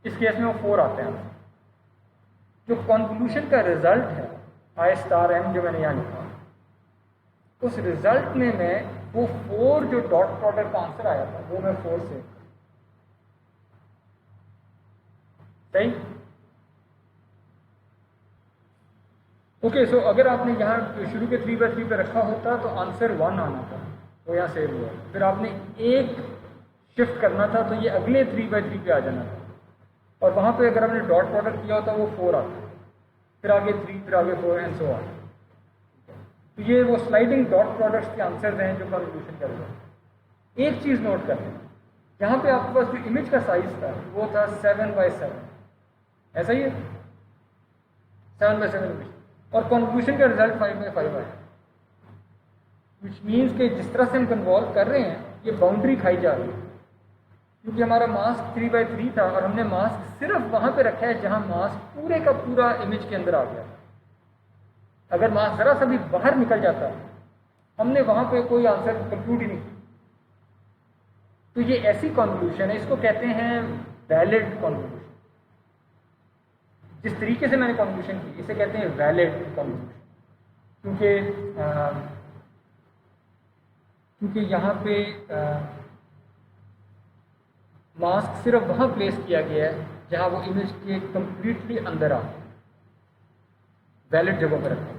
S1: इस केस में वो 4 आते हैं। जो कॉन्वोल्यूशन का रिजल्ट है I स्टार M जो मैंने यहाँ लिखा, उस रिजल्ट में मैं वो 4 जो डॉट प्रोडक्ट का आंसर आया था वो मैं 4 से, सही। ओके, सो अगर आपने यहाँ शुरू के 3/3 पे रखा होता तो आंसर 1 आना था, वो यहाँ सेव हुआ। फिर आपने एक शिफ्ट करना था तो ये अगले 3/3 पे आ जाना था, और वहाँ पे अगर आपने डॉट प्रोडक्ट किया होता वो 4 आता, फिर आगे 3, फिर आगे 4 एंड सो ऑन। तो ये वो स्लाइडिंग डॉट प्रोडक्ट्स के आंसर्स हैं जो कॉन्वोल्यूशन कर रहे हैं। एक चीज़ नोट कर लें, यहाँ पे आपके पास जो इमेज का साइज था वो था 7/7, ऐसा ही है, 7/7 इमेज, और कॉन्वोल्यूशन का रिजल्ट 5/5 आया, विच मीन्स कि जिस तरह से हम कन्वॉल्व कर रहे हैं ये बाउंड्री खाई जा रही है, क्योंकि हमारा मास्क 3/3 था और हमने मास्क सिर्फ वहाँ पे रखा है जहाँ मास्क पूरे का पूरा इमेज के अंदर आ गया। अगर मास्क ज़रा सा भी बाहर निकल जाता हमने वहाँ पे कोई आंसर कंक्लूड ही नहीं किया। तो ये ऐसी कॉन्वोल्यूशन है, इसको कहते हैं वैलिड कॉन्वोल्यूशन। जिस तरीके से मैंने कॉन्वोल्यूशन की इसे कहते हैं वैलिड कॉन्वोल्यूशन, क्योंकि यहाँ पे मास्क सिर्फ वहाँ प्लेस किया गया है जहाँ वो इमेज के कंप्लीटली अंदर आ, वैलिड जगह पर रखा।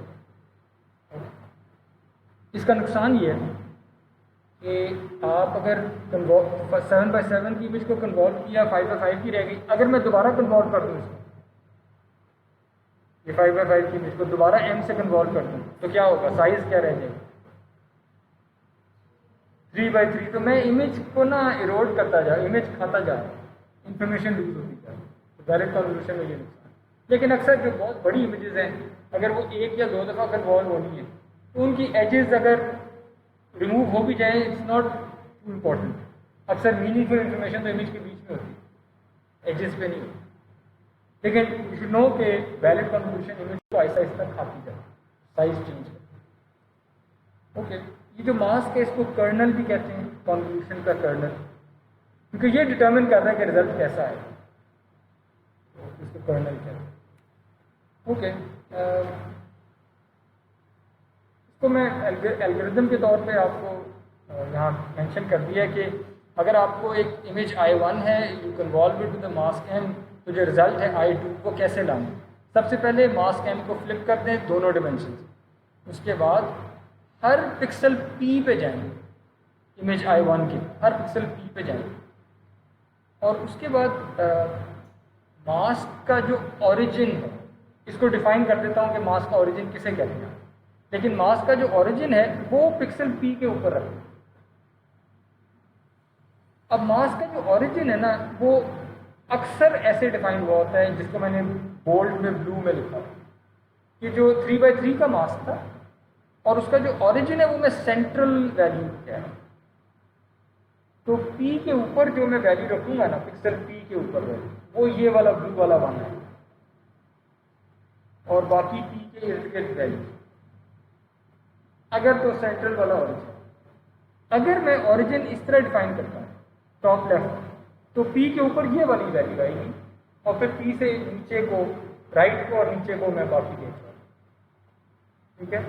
S1: इसका नुकसान ये है कि आप अगर 7/7 की इमेज को कन्वॉल्व किया, 5/5 की रह गई, अगर मैं दोबारा कन्वॉल्व कर दूँ इसको, ये 5/5 की इमेज को दोबारा M से कन्वॉल्व कर दूँ तो क्या होगा, साइज क्या रह जाएगा, 3/3। तो मैं इमेज को ना इरोड करता जा, इमेज खाता जा, इंफॉर्मेशन लूज होती जाए। तो डायरेक्ट कन्वोल्यूशन में ये नुकसान। लेकिन अक्सर जो बहुत बड़ी इमेजेस हैं अगर वो 1 या 2 दफ़ा कन्वॉल्व होनी है तो उनकी एजेस अगर रिमूव हो भी जाए, इट्स नॉट टू इम्पॉर्टेंट। अक्सर मीनिंगफुल इन्फॉर्मेशन तो इमेज के बीच में होती है, एजेस पे नहीं होती। लेकिन यू शुड नो कि वैलिड कन्वोल्यूशन इमेज को आहिस्ता आहिस्ता खाती जाए, साइज चेंज कर। ओके, ये जो मास्क है इसको कर्नल भी कहते हैं, कॉन्वोल्यूशन का कर्नल, क्योंकि ये डिटर्मिन कर रहा है कि रिजल्ट कैसा है, तो इसको कर्नल कहते हैं। ओके, इसको मैं एल्गोरिथम के तौर पे आपको यहाँ मेंशन कर दिया है कि अगर आपको एक इमेज I1 है, you convolve it to the mask M, तो जो रिजल्ट है I2 वो कैसे लाएं। सबसे पहले मास्क M को फ्लिप करते हैं दोनों डिमेंशन, उसके बाद हर पिक्सल P पे जाएंगे, इमेज I1 के हर पिक्सल P पे जाएंगे, और उसके बाद मास्क का जो ओरिजिन है, इसको डिफाइन कर देता हूँ कि मास्क का ओरिजिन किसे कहते हैं। लेकिन मास्क का जो ओरिजिन है वो पिक्सल P के ऊपर रखें। अब मास्क का जो ओरिजिन है ना वो अक्सर ऐसे डिफाइन हुआ होता है, जिसको मैंने बोल्ड में ब्लू में लिखा कि जो 3/3 का मास्क था और उसका जो ओरिजिन है वो मैं सेंट्रल वैल्यू कह रहा हूँ। तो P के ऊपर जो मैं वैल्यू रखूंगा ना, पिक्सल P के ऊपर वैल्यू, वो ये वाला ब्लू वाला वन है, और बाकी P के इर्द गिर्द वैल्यू, अगर तो सेंट्रल वाला ओरिजिन। अगर मैं ओरिजिन इस तरह डिफाइन करता हूँ टॉप लेफ्ट, तो P के ऊपर ये वाली वैल्यू आएगी और फिर P से नीचे को, राइट को और नीचे को मैं बाकी देख रहा हूँ। ठीक है,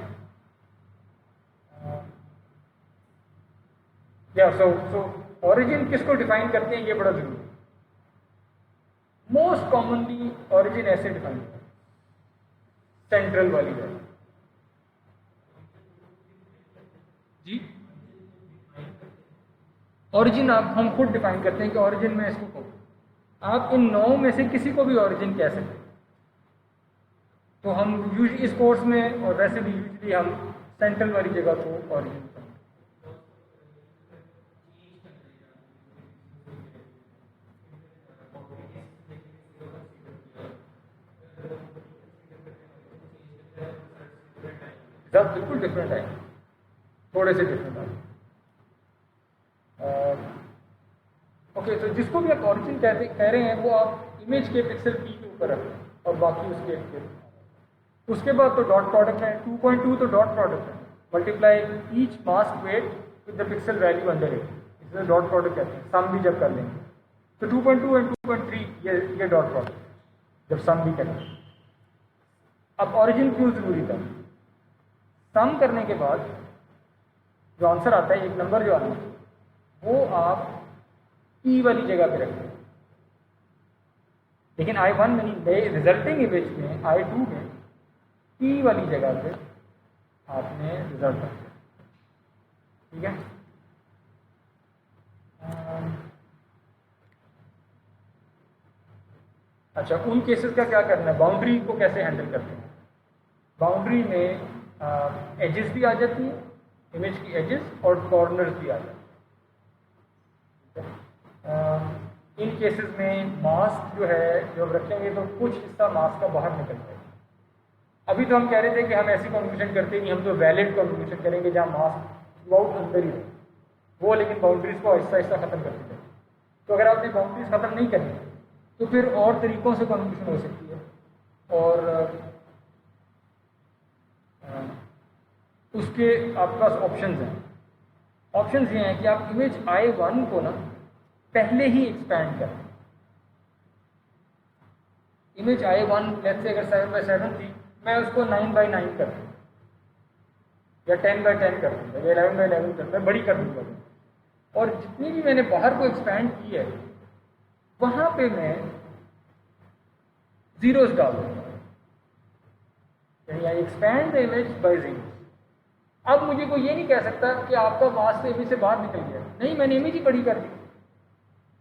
S1: या सो ओरिजिन किसको डिफाइन करते हैं ये बड़ा जरूरी है। मोस्ट कॉमनली ओरिजिन ऐसे डिफाइन करते हैं, सेंट्रल वाली वैल्यू। जी, ओरिजिन आप हम खुद डिफाइन करते हैं कि ओरिजिन में इसको कहूँ, आप इन 9 में से किसी को भी ओरिजिन कह सकते हैं। तो हम यूजली इस कोर्स में और वैसे भी यूजली हम सेंट्रल वाली जगह को ओरिजिन कहते हैं। सब बिल्कुल डिफरेंट है, थोड़े से डिफरेंट है। ओके, तो जिसको भी आप ओरिजिन कह रहे हैं वो आप इमेज के पिक्सल P के ऊपर रखें और बाकी उसके बाद तो डॉट प्रोडक्ट है। 2.2 तो डॉट प्रोडक्ट है, multiply each mask weight with the pixel value under it, इसे डॉट प्रोडक्ट कहते हैं। सम भी जब कर लेंगे तो 2.2 एंड 2.3 ये डॉट प्रोडक्ट जब सम भी करेंगे। अब ओरिजिन क्यों जरूरी था? सम करने के बाद जो आंसर आता है, एक नंबर जो आता है, वो आप P वाली जगह पे रखें। लेकिन I1 में रिजल्टिंग इमेज में I2 में P वाली जगह पे आपने रिजल्ट रखा। ठीक है, अच्छा, उन केसेस का क्या करना है, बाउंड्री को कैसे हैंडल करते हैं? बाउंड्री में एजेस भी आ जाती हैं, इमेज की एजेस, और कॉर्नर्स भी आ जाते हैं। इन केसेस में मास्क जो है जब रखेंगे तो कुछ हिस्सा मास्क का बाहर निकल जाएगा। अभी तो हम कह रहे थे कि हम ऐसी कॉन्फ़िगरेशन करते नहीं, हम तो वैलिड कॉन्फ़िगरेशन करेंगे जहाँ मास्क थ्रूआउट अंदर ही रहे वो, लेकिन बाउंड्रीज को आहिस्ता आहिस्ता खत्म करते जाए। तो अगर आपने बाउंड्रीज खत्म नहीं करनी तो फिर और तरीक़ों से कॉन्फ़िगरेशन हो सकती है, और उसके आपके पास ऑप्शंस हैं। ऑप्शंस ये हैं कि आप इमेज I1 को ना पहले ही एक्सपैंड करें। इमेज I1 लेट्स से अगर 7x7 थी, मैं उसको 9x9 कर दूँ या 10x10 कर दूँगा या 11x11 कर दूँगा, बड़ी कर दूँगा। और जितनी भी मैंने बाहर को एक्सपैंड की है वहाँ पे मैं जीरोस डाल दूँगा, यानी I expand the image by zero. अब मुझे कोई ये नहीं कह सकता कि आपका मास्क इमेज से बाहर निकल गया, नहीं, मैंने इमेज ही बड़ी कर दी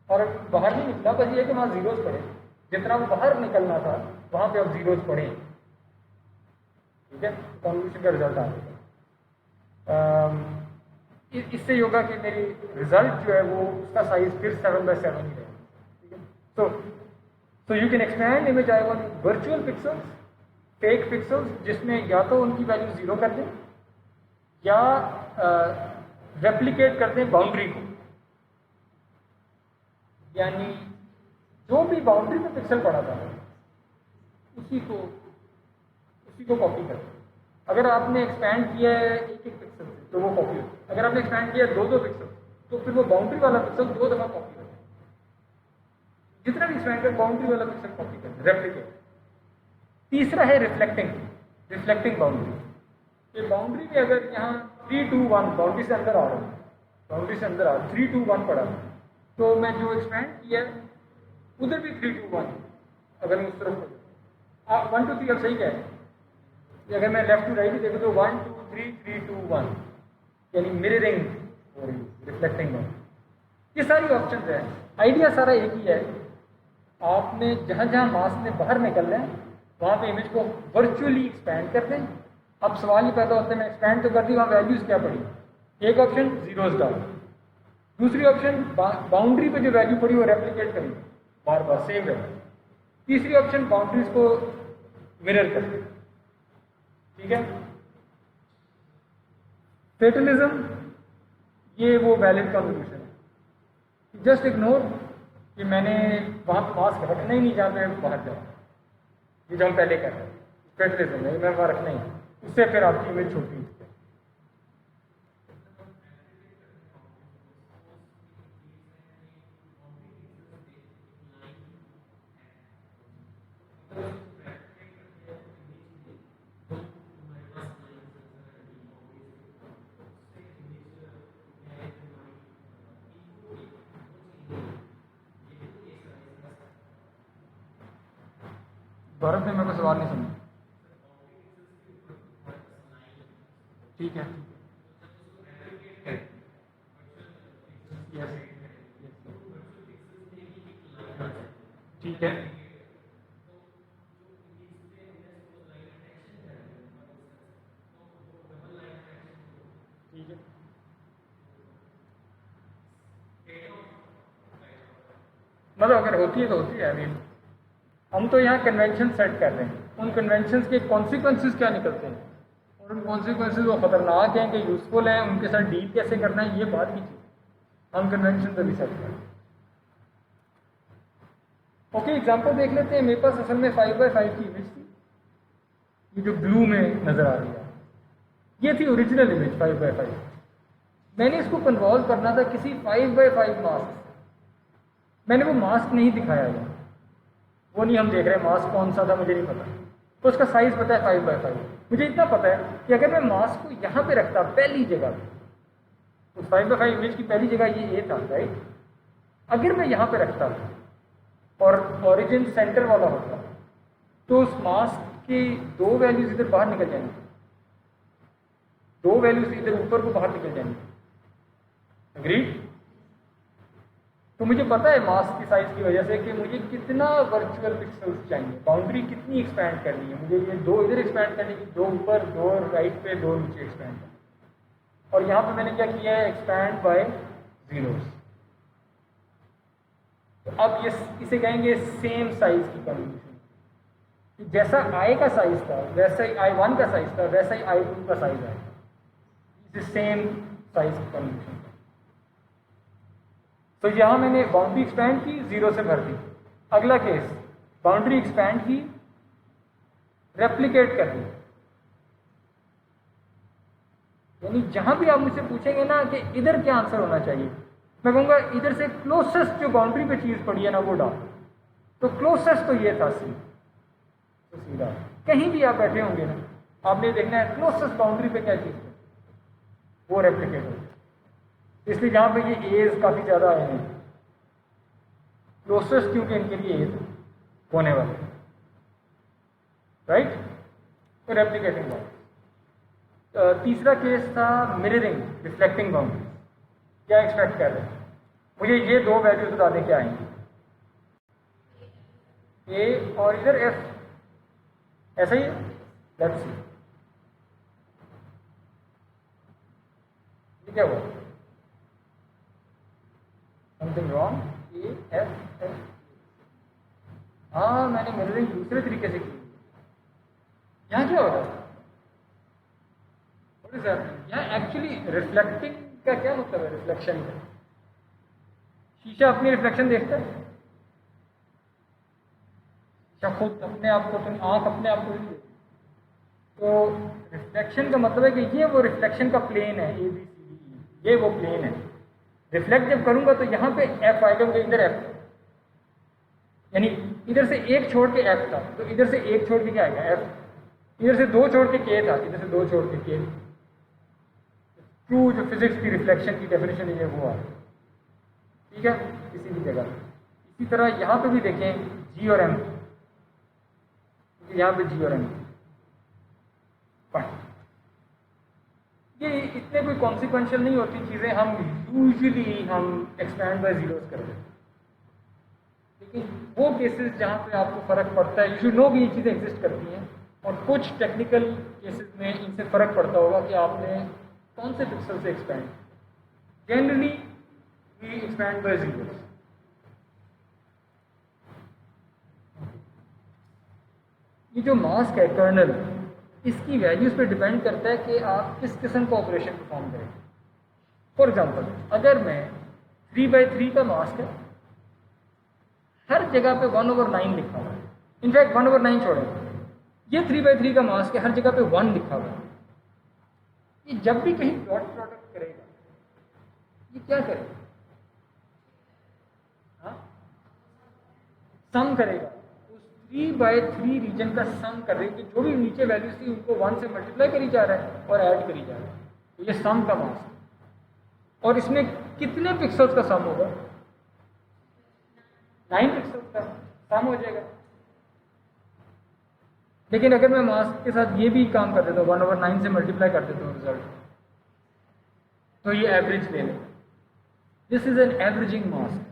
S1: और बाहर नहीं निकला, बस ये कि वहाँ जीरोस पड़े, जितना वो बाहर निकलना था वहाँ पे अब जीरोस पड़े। ठीक है, कॉन्वल्यूशन का रिजल्ट आ जाएगा। इससे योगा कि मेरी रिजल्ट जो है वो उसका साइज फिर 7x7 ही रहेगा। ठीक है, so you can expand image I1 virtual pixels, fake pixels, जिसमें या तो उनकी वैल्यू 0 कर दें या रेप्लिकेट कर दें बाउंड्री को, यानी जो भी बाउंड्री में पिक्सल पड़ा था उसी को कॉपी कर दें। अगर आपने एक्सपैंड किया है एक पिक्सल से तो वो कॉपी होती है, अगर आपने एक्सपैंड किया है 2 पिक्सल तो फिर वो बाउंड्री वाला पिक्सल 2 दफ़ा कॉपी होता है। जितना भी एक्सपैंड कर बाउंड्री वाला पिक्सल कॉपी कर, रेप्लिकेट। तीसरा है रिफ्लेक्टिंग बाउंड्री। ये बाउंड्री में अगर यहाँ 3 2 1 बाउंड्री से अंदर आ रहा है, 3 2 1 पड़ा है, तो मैं जो एक्सपैंड किया है उधर भी 3 2 1, अगर मैं उस तरफ आप 1 2 3 अब सही कह रहे हैं, अगर मैं लेफ्ट टू राइट ही देखूँ तो 1 2 3 3 2 1, यानी मिररिंग हो रही, रिफ्लेक्टिंग बाउंड्री। ये सारी ऑप्शन है, आइडिया सारा एक ही है। आपने जहाँ जहाँ मास्क में बाहर निकलना है वहाँ पे इमेज को वर्चुअली एक्सपैंड कर दें। अब सवाल ही पैदा होता है, मैं एक्सपैंड तो कर दी, वहाँ वैल्यूज़ क्या पड़ी? एक ऑप्शन जीरोस डाल, दूसरी ऑप्शन बाउंड्री पे जो वैल्यू पड़ी वो रेप्लिकेट करें बार बार सेम रहे, तीसरी ऑप्शन बाउंड्रीज को मिरर कर दें। ठीक है, फेटलिज्म ये वो वैलिड कॉन्क्लूजन है। जस्ट इग्नोर कि मैंने वहाँ पर मास्क रखना ही नहीं जहाँ पे बाहर जाओ, ये जो हम पहले कर रहे हैं फेटलिज्म है, मैं वहाँ रखना ही, उससे फिर आपकी इमेज छोटी है। सौरभ ने मेरे को सवाल नहीं समझा। ठीक है, यस, ठीक है, ठीक है। मतलब अगर होती है तो होती है। आई मीन हम तो यहाँ कन्वेंशन सेट कर रहे हैं, उन कन्वेंशंस के कॉन्सिक्वेंसेस क्या निकलते हैं और उन कॉन्सिक्वेंसेस वो खतरनाक हैं कि यूजफुल हैं, उनके साथ डील कैसे करना है, ये बात की चीज़ हम कन्वेंशन पर भी सेट कर रहे हैं। ओके, एग्जाम्पल देख लेते हैं। मेरे पास असल में 5x5 की इमेज थी, ये जो ब्लू में नजर आ रही है, ये थी ओरिजिनल इमेज 5x5। मैंने इसको कन्वॉल्व करना था किसी 5x5 मास्क से। मैंने वो मास्क नहीं दिखाया है, वो नहीं हम देख रहे मास्क कौन सा था, मुझे नहीं पता। तो उसका साइज पता है 5x5। मुझे इतना पता है कि अगर मैं मास्क को यहाँ पे रखता पहली जगह पे, तो 5x5 इमेज की पहली जगह ये था, राइट। अगर मैं यहाँ पे रखता और ओरिजिन सेंटर वाला होता, तो उस मास्क की दो वैल्यूज इधर बाहर निकल जाएंगी, दो वैल्यूज इधर ऊपर को बाहर निकल जाएंगी। अग्रीड? तो मुझे पता है मास्क की साइज की वजह से कि मुझे कितना वर्चुअल पिक्सल्स चाहिए, बाउंड्री कितनी एक्सपैंड करनी है। मुझे ये दो इधर एक्सपैंड करने की, दो ऊपर, दो राइट पे, दो नीचे एक्सपैंड करनी। और यहाँ पे मैंने क्या किया है, एक्सपैंड बाय जीरोस। तो अब ये इसे कहेंगे सेम साइज की कॉन्वोल्यूशन। जैसा i का साइज था वैसा ही i1 का साइज था, वैसा ही i2 का साइज है। इसे सेम साइज की कॉन्वोल्यूशन। तो यहां मैंने बाउंड्री एक्सपैंड की, जीरो से भर दी। अगला केस, बाउंड्री एक्सपैंड की, रेप्लिकेट कर दी। यानी जहां भी आप मुझसे पूछेंगे ना कि इधर क्या आंसर होना चाहिए, मैं कहूंगा इधर से क्लोजेस्ट जो बाउंड्री पे चीज पड़ी है ना वो डाल। तो क्लोजेस्ट तो ये था सी, तो सीधा कहीं भी आप बैठे होंगे ना, आपने देखना है क्लोजेस्ट बाउंड्री पे क्या चीज है, वो रेप्लिकेट हो। इसलिए जहां पे ये एज काफी ज्यादा आए हैं क्लोजेस्ट, क्योंकि इनके लिए एज होने वाले, राइट। तो रेप्लिकेटिंग बाउंड्री। तीसरा केस था मिररिंग, रिफ्लेक्टिंग बाउंड्री। क्या एक्सपेक्ट कर रहे हैं, मुझे ये दो वैल्यूज बता दें क्या आएंगी, ए और इधर एफ, ऐसा ही है। लेट्स सी ये क्या हुआ, something wrong. A F F, हाँ मैंने मिररिंग दूसरे तरीके से की। यहाँ क्या हो रहा है, यहाँ एक्चुअली रिफ्लेक्टिंग का क्या मतलब है, रिफ्लेक्शन का। शीशा अपनी रिफ्लेक्शन देखता है, शीशा खुद अपने आप को, तुम आंख अपने आप को नहीं देखती। तो रिफ्लेक्शन का मतलब है कि ये वो रिफ्लेक्शन का प्लेन है, ए बी सी डी, ये वो प्लेन है। रिफ्लेक्ट जब करूंगा तो यहाँ पे एफ आएगा, मुझे इधर एफ, यानी इधर से एक छोड़ के एफ था, तो इधर से एक छोड़ के क्या आएगा, एफ। इधर से दो छोड़ के के था, इधर से दो छोड़ के के। ट्रू जो फिजिक्स की रिफ्लेक्शन की डेफिनेशन है वो है, ठीक है, किसी भी जगह। इसी तरह यहाँ पे भी देखें जी और एम, यहाँ पे जी और एम, ये इतने कोई कॉन्सिक्वेंशियल नहीं होती चीज़ें, हम यूजुअली हम एक्सपैंड बाय जीरोस करते हैं। लेकिन वो केसेस जहाँ पे आपको फ़र्क पड़ता है, यू शुड नो कि ये चीज़ें एग्जिस्ट करती हैं, और कुछ टेक्निकल केसेस में इनसे फ़र्क पड़ता होगा कि आपने कौन से पिक्सल से expand. Generally we expand by zeros. ये जो मास्क है कर्नल, इसकी वैल्यूज पे डिपेंड करता है कि आप किस किस्म का ऑपरेशन परफॉर्म करें। फॉर एग्जांपल, अगर मैं 3/3 का मास्क है, हर जगह पे 1/9 लिखा हुआ है, इनफैक्ट 1/9 छोड़ें, ये 3/3 का मास्क है, हर जगह पे 1 लिखा हुआ है। ये जब भी कहीं डॉट प्रोडक्ट करेगा, ये क्या करेगा, सम करेगा। 3/3 रीजन का सम कर रही है, जो भी नीचे वैल्यूज थी उनको 1 से मल्टीप्लाई करी जा रहा है और ऐड करी जा रहा है। तो ये सम का मास्क है। और इसमें कितने पिक्सल्स का सम होगा, 9 पिक्सल्स का सम हो जाएगा। लेकिन अगर मैं मास्क के साथ ये भी काम कर देता हूँ 1/9 से मल्टीप्लाई कर देता हूँ रिजल्ट, तो ये एवरेज ले लें। This is an averaging mask,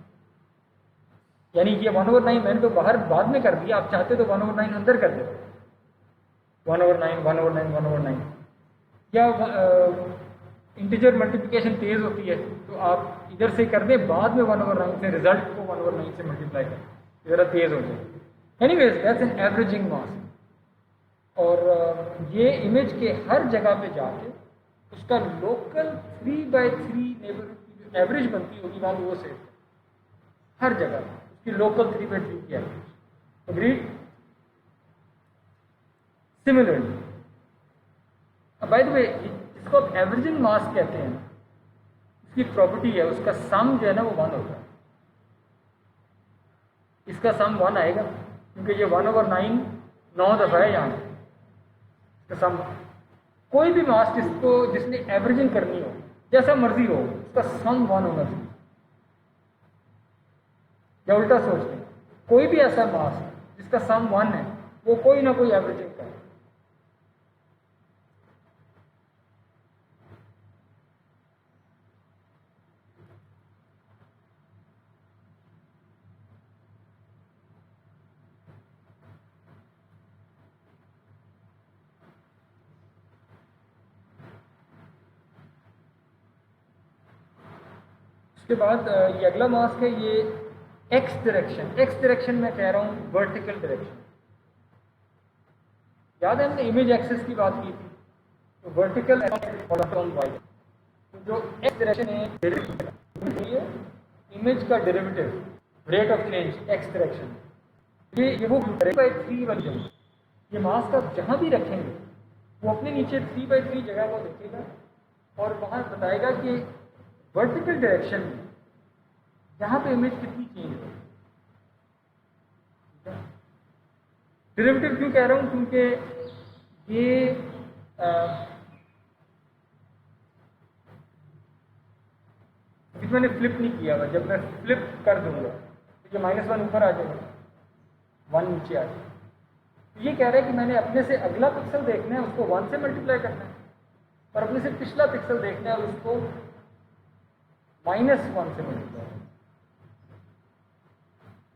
S1: यानी कि 1/9 मैंने तो बाहर बाद में कर दिया, आप चाहते तो 1/9 अंदर कर देते 1/9 1/9 1/9, या इंटीजर मल्टीप्लिकेशन तेज होती है तो आप इधर से कर दें, बाद में 1/9 से रिजल्ट को 1/9 से मल्टीप्लाई करें, ज़रा तेज हो जाए। Anyways that's an averaging mask. और ये इमेज के हर जगह पे जाके उसका लोकल 3/3 नेबरहुड की जो एवरेज बनती होगी वहाँ वो सेट हर जगह उसकी लोकल 3/3 की average. Agreed? Similarly by the way इसको आप एवरेजिंग मास्क कहते हैं, इसकी प्रॉपर्टी है उसका सम जो है ना वो 1 होता है। इसका सम 1 आएगा क्योंकि ये 1/9 9 दफ़ा है यहाँ इसका सम। कोई भी मास्क जिसने एवरेजिंग करनी हो जैसा मर्जी हो उसका सम 1 होना चाहिए। या उल्टा सोचते हैं, कोई भी ऐसा मास्क जिसका सम 1 है वो कोई ना कोई एवरेजिंग करे। उसके बाद ये अगला मास्क है, ये एक्स डायरेक्शन में कह रहा हूँ वर्टिकल डायरेक्शन। याद है हमने इमेज एक्सेस की बात की थी, तो वर्टिकल वाई, तो जो एक्स डायरेक्शन है इमेज का derivative rate of change x direction, ये वो 3/3 बन जाए। ये मास्क आप जहाँ भी रखेंगे वो अपने नीचे 3/3 जगह को देखेगा और वहाँ बताएगा कि वर्टिकल डायरेक्शन में जहाँ पे इमेज कितनी चेंज हो। डेरिवेटिव क्यों कह रहा हूँ? क्योंकि ये मैंने फ्लिप नहीं किया हुआ, जब मैं फ्लिप कर दूंगा तो ये -1 ऊपर आ जाएगा, 1 नीचे आ जाएगा। तो ये कह रहा है कि मैंने अपने से अगला पिक्सल देखना है उसको 1 से मल्टीप्लाई करना है, और अपने से पिछला पिक्सल देखना है उसको -1 से मल्टीप्लाई।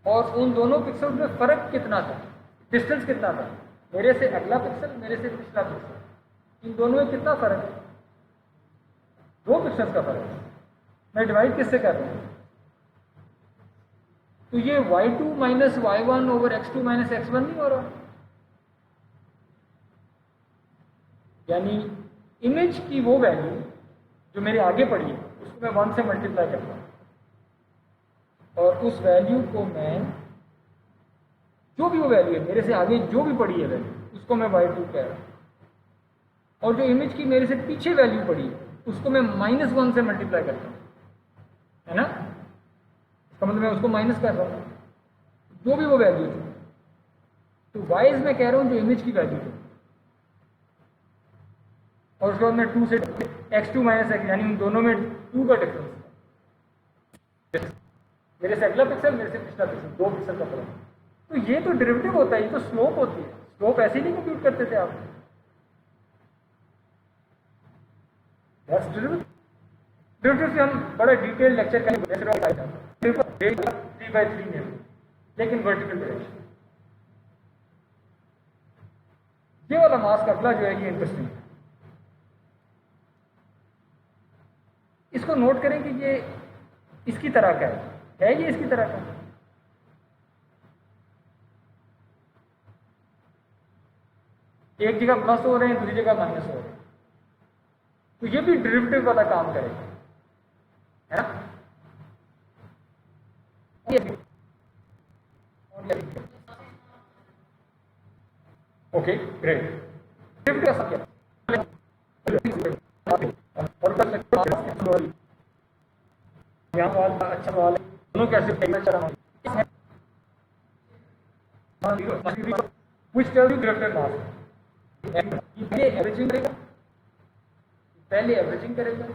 S1: और उन दोनों पिक्सल में फर्क कितना था, डिस्टेंस कितना था, मेरे से अगला पिक्सल मेरे से पिछला पिक्सल, इन दोनों में कितना फर्क है? 2 पिक्सल्स का फर्क है। मैं डिवाइड किससे कर रहा हूँ? तो ये y2 - y1 over x2 - x1 नहीं हो रहा। यानी इमेज की वो वैल्यू जो मेरे आगे पड़ी है उसको मैं 1 से मल्टीप्लाई करता हूँ, और उस वैल्यू को मैं, जो भी वो वैल्यू है मेरे से आगे जो भी पड़ी है वैल्यू, उसको मैं y2 कह रहा हूँ। और जो इमेज की मेरे से पीछे वैल्यू पड़ी है उसको मैं -1 से मल्टीप्लाई करता हूँ, है ना? इसका मतलब मैं उसको माइनस कर रहा हूँ, जो भी वो वैल्यू थी। तो वाइज में कह रहा हूँ जो इमेज की वैल्यू थी, और उसके बाद मैं 2 से x2 - x, यानी उन दोनों में 2 का डिफरेंस, मेरे से अगला पिक्सल मेरे से पिछला पिक्सल, 2 पिक्सल का फर्क। तो ये तो डेरिवेटिव होता है, ये तो स्लोप होती है। स्लोप ऐसे ही नहीं कंप्यूट करते थे आप। डेरिवेटिव से हम बड़ा डिटेल लेक्चर करेंगे 3/3 में, लेकिन वर्टिकल डायरेक्शन। ये वाला मास्क अगला जो है ये इंटरेस्टिंग है। इसको नोट करें कि ये इसकी तरह का है ये इसकी तरह का। एक जगह प्लस हो रहे हैं, दूसरी जगह माइनस हो रहे हैं, तो ये भी डेरिवेटिव वाला काम करेगा, है ना? Okay great. डेरिवेटिव ऐसा क्या यहाँ सवाल अच्छा सवाल है, दोनों कैसे फेमस चला which tells you directed mass। पहले एवरेजिंग करेगा,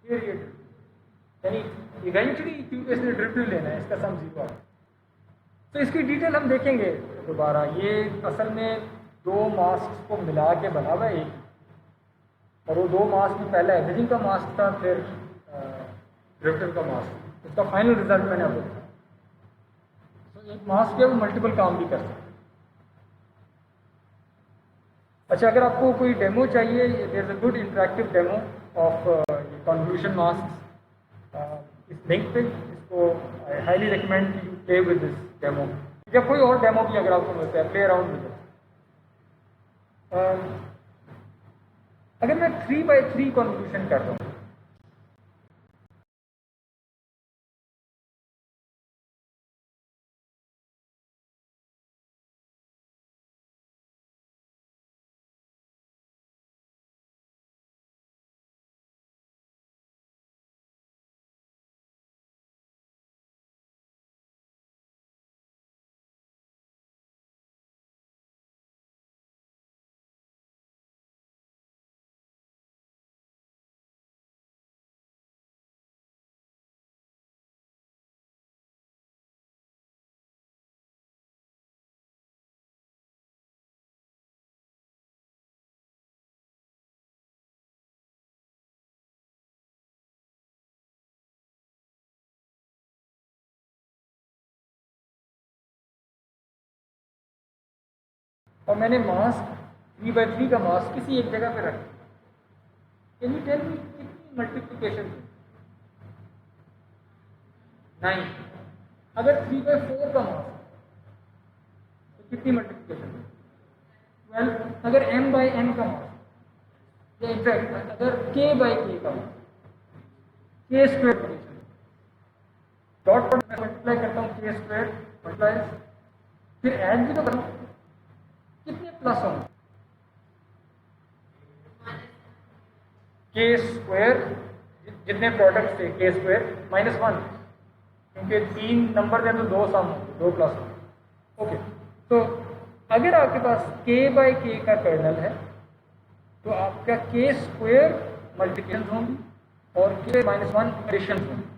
S1: फिर ये, यानी इवेंचुअली क्योंकि इसने डेरिवेटिव लेना है, इसका सम 0 है। तो इसकी डिटेल हम देखेंगे दोबारा ये असल में दो मास्क को मिला के बना हुआ है एक, और वो दो मास्क में पहला एवरेजिंग का मास्क था, फिर डेरिवेटिव का मास्क, उसका फाइनल रिजल्ट मैंने आपको दिखाया। तो एक मास्क है वो मल्टीपल काम भी कर सकता है। अच्छा, अगर आपको कोई डेमो चाहिए, there is a good interactive demo of convolution mask इस लिंक पे, इसको I highly recommend you play with this demo, या कोई और डेमो भी अगर आपको मिलता है, प्ले अराउंड विद इट। अगर मैं 3x3 कन्वोल्यूशन कर रहा हूँ, और मैंने मास्क 3x3 का मास्क किसी एक जगह पे रखा, कैन यू टेल मी कितनी मल्टीप्लिकेशन है? 9। अगर 3x4 का मास्क तो कितनी मल्टीप्लिकेशन है? 12। अगर m/m का मास्क, या इनफैक्ट अगर k/k का मास्क, k स्क्वायर डॉट पर मल्टीप्लाई करता हूँ, k स्क्वायर मल्टीप्लाई, फिर ऐड भी तो करूँ, कितने प्लस होंगे? के स्क्वायर, जितने प्रोडक्ट थे के स्क्वायर -1, क्योंकि 3 नंबर थे तो 2 सम होंगे, 2 प्लस होंगे। ओके, तो अगर आपके पास k/k का कर्नल है तो आपका के स्क्वायर मल्टीप्लिकेशन होंगी और k -1 एडिशन होंगी।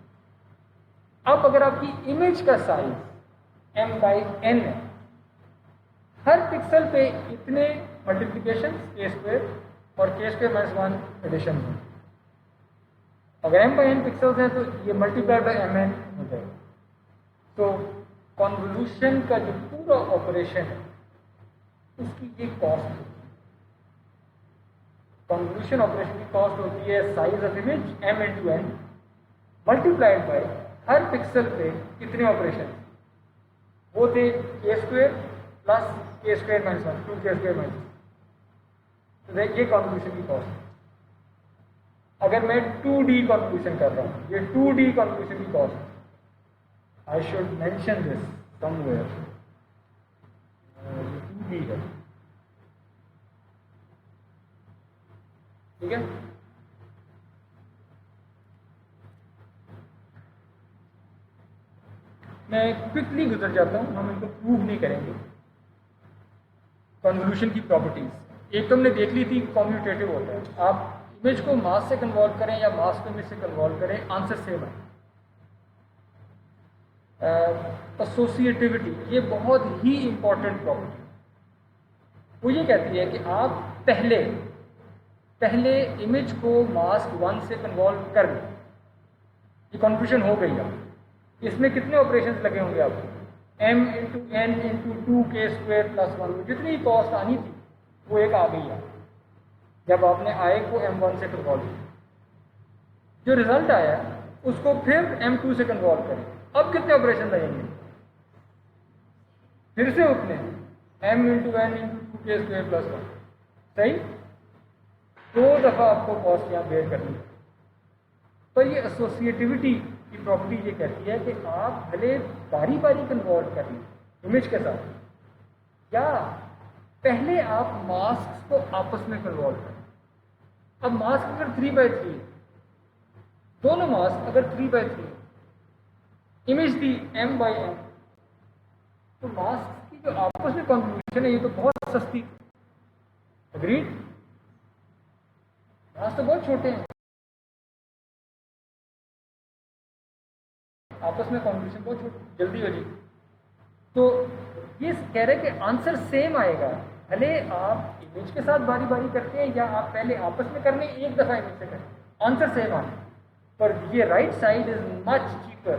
S1: अब अगर आपकी इमेज का साइज m/n है, हर पिक्सल पे इतने मल्टीप्लिकेशन के स्क्वायर और के स्क्वायर -1 एडिशन है। अगर m/n पिक्सल्स हैं तो ये मल्टीप्लाइड बाय mn हो जाएगा। तो कन्वोल्यूशन का जो पूरा ऑपरेशन है उसकी ये कॉस्ट होती है। कन्वोल्यूशन ऑपरेशन की कॉस्ट होती है size of image m/n multiplied by her pixel पे कितने ऑपरेशन, वो थे के स्क्वायर प्लस के स्क्वायर -1, 2k स्क्वायर -1। तो ये कन्वोल्यूशन की कॉस्ट है। अगर मैं 2D कन्वोल्यूशन कर रहा हूँ, ये 2D कन्वोल्यूशन की कॉस्ट है। I should mention this somewhere, ये 2D है, ठीक है। मैं क्विकली गुजर जाता हूँ, हम इनको प्रूव नहीं करेंगे। कन्वोल्यूशन की प्रॉपर्टीज एक तो हमने देख ली थी, कॉम्यूटेटिव होता है। आप इमेज को मास से कन्वर्ट करें या मास को इमेज से कन्वर्ट करें, आंसर सेम है। एसोसिएटिविटी, ये बहुत ही इंपॉर्टेंट प्रॉपर्टी, वो ये कहती है कि आप पहले इमेज को मास्क 1 से कन्वर्ट कर लें, ये कन्वर्जन हो गई। अब इसमें कितने ऑपरेशंस लगे होंगे आपको? m/n × 2k स्क्वायर प्लस 1, जितनी कॉस्ट आनी थी वो एक आ गई है जब आपने i को m1 से कन्वर्ट किया। जो रिजल्ट आया उसको फिर m2 से कन्वर्ट करें, अब कितने ऑपरेशन लगेंगे? फिर से उतने, m/n × 2k स्क्वायर प्लस 1। सही, 2 दफ़ा आपको कॉस्ट यहाँ बेयर करनी है। तो ये एसोसिएटिविटी की प्रॉपर्टी ये कहती है कि आप भले बारी बारी कन्वर्ट कर लें इमेज के साथ, या पहले आप मास्क को आपस में कन्वर्ट करें। अब मास्क अगर 3x3, दोनों मास्क अगर 3x3, इमेज थी m/n, तो मास्क की जो आपस में कन्वोल्यूशन है ये तो बहुत सस्ती। अग्रीड? मास्क तो बहुत छोटे हैं, आपस में कन्वोल्यूशन बहुत जल्दी हो जाएगी। तो ये कह रहे हैं कि आंसर सेम आएगा, भले आप इमेज के साथ बारी बारी करते हैं या आप पहले आपस में करने एक दफ़ा इमेज से करें, आंसर सेम आना। पर ये right side is much cheaper,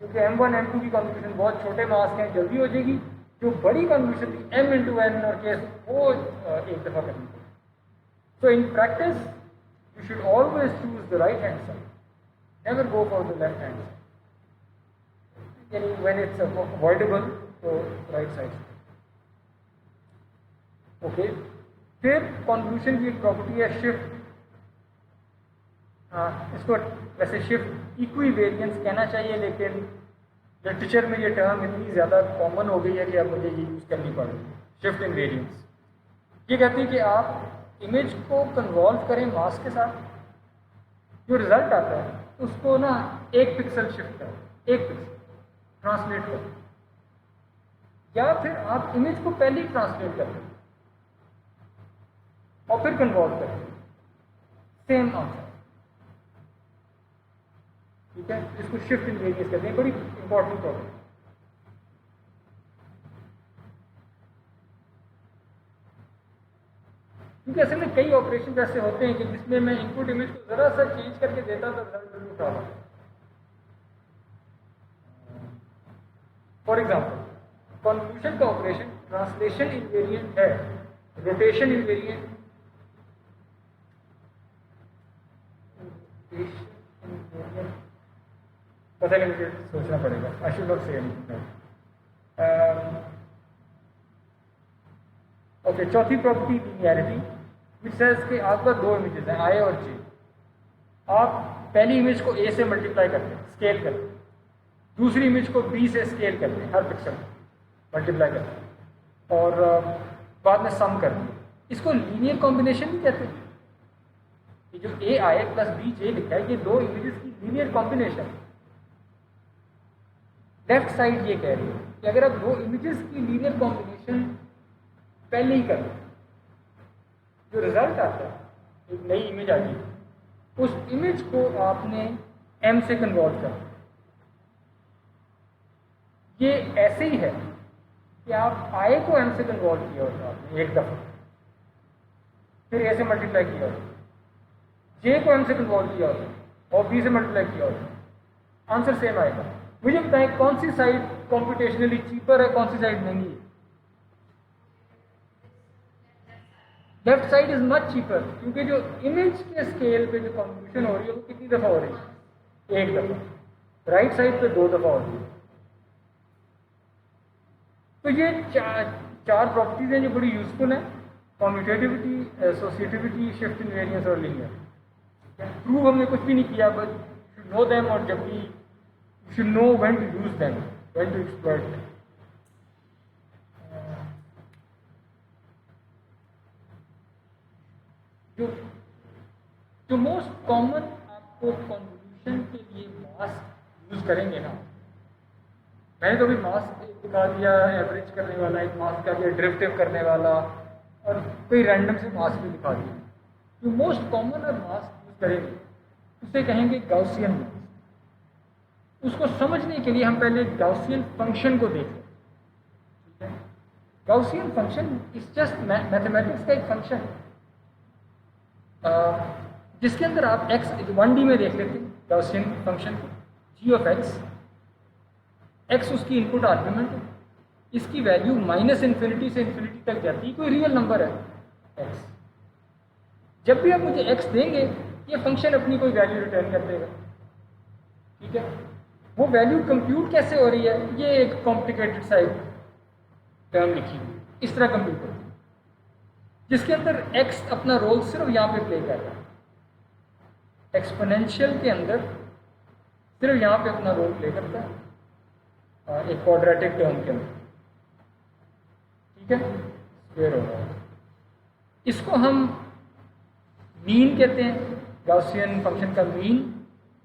S1: क्योंकि M1 M2 की कॉन्वल्यूशन बहुत छोटे मास के हैं, जल्दी हो जाएगी। जो बड़ी कॉन्वल्यूशन थी M × N और केस, वो एक दफ़ा करनी पड़ेगी। So in practice you should always choose the right hand side, never go for the left hand side, यानी व्हेन इट्स अवॉइडेबल तो राइट साइड। ओके, फिर कॉन्वल्यूशन की एक प्रॉपर्टी है शिफ्ट। इसको वैसे शिफ्ट इक्विवेरियंस कहना चाहिए, लेकिन लिटरेचर में ये टर्म इतनी ज़्यादा कॉमन हो गई है कि अब मुझे ये यूज़ करनी पड़ेगी। शिफ्ट इनवेरियंस ये कहती है कि आप इमेज को कन्वॉल्व करें मास के साथ, जो रिजल्ट आता है उसको ना एक पिक्सल शिफ्ट करें, एक पिक्सल ट्रांसलेट करें, या फिर आप इमेज को पहले ही ट्रांसलेट करें और फिर कन्वॉल्व करें, सेम आंसर। ठीक है, इसको शिफ्ट इनवेरियंस कहते हैं, बड़ी इंपॉर्टेंट प्रॉब्लम। क्योंकि असल में कई ऑपरेशन ऐसे होते हैं कि जिसमें मैं इनपुट इमेज को जरा सा चेंज करके देता तो रिजल्ट बिल्कुल खराब आता। फॉर एग्जाम्पल, कॉन्वल्यूशन का ऑपरेशन ट्रांसलेशन इनवेरियंट है, रोटेशन इनवेरियंट, पता नहीं, मुझे सोचना पड़ेगा। I should not say anything. Okay, चौथी प्रॉपर्टी लीनियरिटी, विच सेज कि आपका दो इमेजेस हैं I और J। आप पहली इमेज को A से मल्टीप्लाई करते हैं, स्केल करते हैं, दूसरी इमेज को B से स्केल करते हैं, हर पिक्सल मल्टीप्लाई करते हैं, और बाद में सम करते हैं। इसको लीनियर कॉम्बिनेशन भी कहते हैं। ये जो AI + BJ लिखा है, ये दो इमेजेस की लीनियर कॉम्बिनेशन है। लेफ्ट साइड ये कह रही है कि अगर आप दो इमेजेस की लीनियर कॉम्बिनेशन पहले ही कर लें, जो रिजल्ट आता है, एक नई इमेज आ गई, उस इमेज को आपने M से कन्वर्ट कर। ये ऐसे ही है कि आप I को M से कन्वर्ट किया होता आपने एक दफ़ा, फिर A से मल्टीप्लाई किया होता, J को M से कन्वर्ट किया होता और B से मल्टीप्लाई किया होता, आंसर सेम आएगा। मुझे बताएं कौन सी साइड कॉम्पिटेशनली चीपर है, कौन सी साइड महंगी है? Left side is much cheaper, क्योंकि जो इमेज के स्केल पे जो कॉन्वल्यूशन हो रही है वो कितनी दफ़ा हो रही है? एक दफ़ा। राइट साइड पे दो दफ़ा हो रही है। तो ये चार प्रॉपर्टीज हैं जो बड़ी यूजफुल हैं, कॉम्यूटेटिविटी, एसोसिएटिविटी, शिफ्ट इनवेरियंस और लीनियर। प्रूव हमने कुछ भी नहीं किया, बट शुड नो देम, और जब भी you should know when to use them, when to exploit them. जो मोस्ट कॉमन आपको कॉन्वल्यूशन के लिए मास्क यूज करेंगे ना, मैंने तो अभी मास्क दिखा दिया, एवरेज करने वाला एक मास्क का दिया, ड्रिफ्टिव करने वाला, और कोई रैंडम से मास्क भी दिखा दिया। जो मोस्ट कॉमन और मास्क यूज करेंगे उसे कहेंगे गाउसियन मास्क। उसको समझने के लिए हम पहले गाउसियन फंक्शन को देखें। ठीक है, Gaussian function is just mathematics का एक फंक्शन, जिसके अंदर आप x 1D में देख लेते हैं Gaussian function g of x उसकी इनपुट आर्ग्यूमेंट है, इसकी वैल्यू -∞ से ∞ तक जाती है, कोई रियल नंबर है x। जब भी आप मुझे x देंगे, ये फंक्शन अपनी कोई वैल्यू रिटर्न कर देगा। ठीक है, वो वैल्यू कंप्यूट कैसे हो रही है, ये एक कॉम्प्लिकेटेड सा एक टर्म लिखी हुई, इस तरह कंप्यूट होती है, जिसके अंदर x अपना रोल सिर्फ यहाँ पे प्ले कर रहा है। एक्सपोनेंशियल के अंदर सिर्फ यहाँ पे अपना रोल प्ले करता है, एक क्वाड्रेटिक टर्म के अंदर। ठीक है, स्क्वायर हो रहा है। इसको हम मीन कहते हैं, गाउसियन फंक्शन का मीन,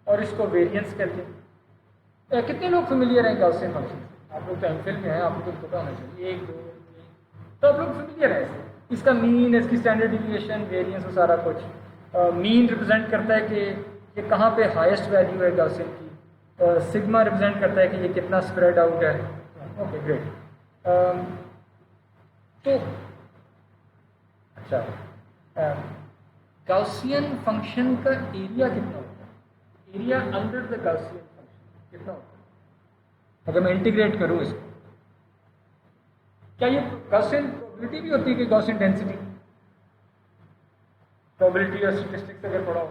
S1: और इसको वेरिएंस कहते हैं। कितने लोग फेमिलियर हैं गाउसियन फंक्शन? आप लोग तो एमफिल में हैं, आपको तो पता होना चाहिए, 1 2 3, तो आप लोग फेमिलियर हैं इससे। इसका मीन, इसकी स्टैंडर्ड डिविएशन, वेरिएंस, सारा कुछ। मीन रिप्रेजेंट करता है कि ये कहाँ पे हाईएस्ट वैल्यू है गाउसियन की, सिग्मा रिप्रेजेंट करता है कि ये कितना स्प्रेड आउट है। Okay great. तो अच्छा, गाउसियन फंक्शन का एरिया कितना होता है? Area under the Gaussian function कितना होता है अगर मैं इंटीग्रेट करूँ इसको? क्या ये गाउसियन प्रोबेबिलिटी भी होती है कि गाउसियन डेंसिटी? प्रोबेबिलिटी और स्टैटिस्टिक्स अगर पढ़ा हो,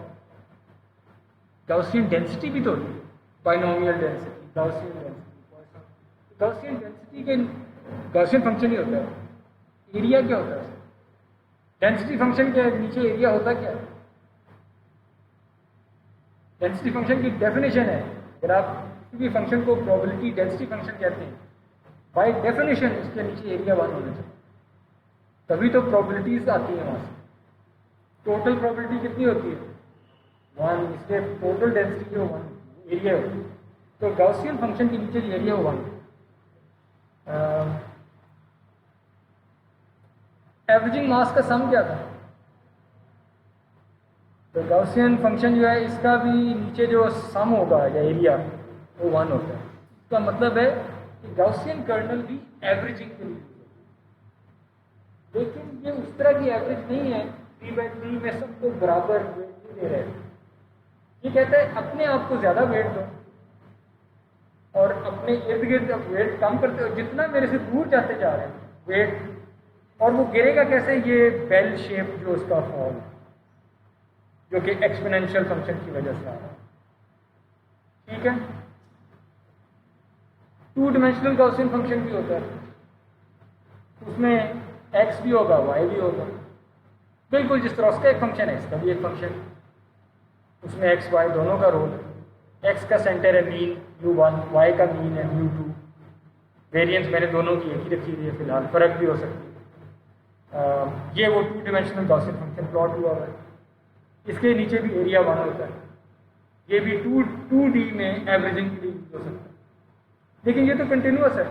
S1: गाउसियन डेंसिटी भी तो होती है, binomial density, Gaussian density. Gaussian density के गाउसियन फंक्शन ही होता है, एरिया क्या होता है? डेंसिटी फंक्शन के नीचे एरिया होता क्या है? डेंसिटी फंक्शन की डेफिनेशन है, अगर आप किसी भी फंक्शन को प्रोबेबिलिटी डेंसिटी फंक्शन कहते हैं, बाय डेफिनेशन इसके नीचे एरिया 1 होना चाहिए, तभी तो प्रोबेबिलिटीज आती है वहां से। टोटल प्रोबेबिलिटी कितनी होती है? 1, इसलिए टोटल डेंसिटी जो 1 एरिया होती है। तो गाउसियन फंक्शन के नीचे जो एरिया 1। एवरेजिंग मास का सम क्या था? तो गाउसियन फंक्शन जो है इसका भी नीचे जो सम होगा या एरिया वो 1 होता है। इसका मतलब है कि गाउसियन कर्नल भी एवरेजिंग के लिए, लेकिन ये उस तरह की एवरेज नहीं है 3/3 में सबको बराबर वेट नहीं दे रहे। ये कहता है अपने आप को ज्यादा वेट दो और अपने इर्द गिर्द वेट कम करते हो, जितना मेरे से दूर जाते जा रहे हैं वेट, और वो गिरेगा कैसे? ये बेल शेप जो उसका फॉर्म, जो कि एक्सपोनेंशियल फंक्शन की वजह से आ रहा है। ठीक है, 2 डायमेंशनल गाउसियन फंक्शन भी होता है, उसमें x भी होगा y भी होगा, बिल्कुल जिस तरह उसका एक फंक्शन है इसका भी एक फंक्शन, उसमें x y दोनों का रोल है। x का सेंटर है मीन u1, y का मीन है u2। वेरिएंस मैंने दोनों की एक ही रखी हुई है फिलहाल, फर्क भी हो सकती है। ये वो 2 डायमेंशनल गाउसियन फंक्शन प्लॉट हुआ हुआ है। इसके नीचे भी एरिया 1 होता है, ये भी 2D में एवरेजिंग के लिए यूज हो सकता है। लेकिन ये तो कंटिन्यूअस है,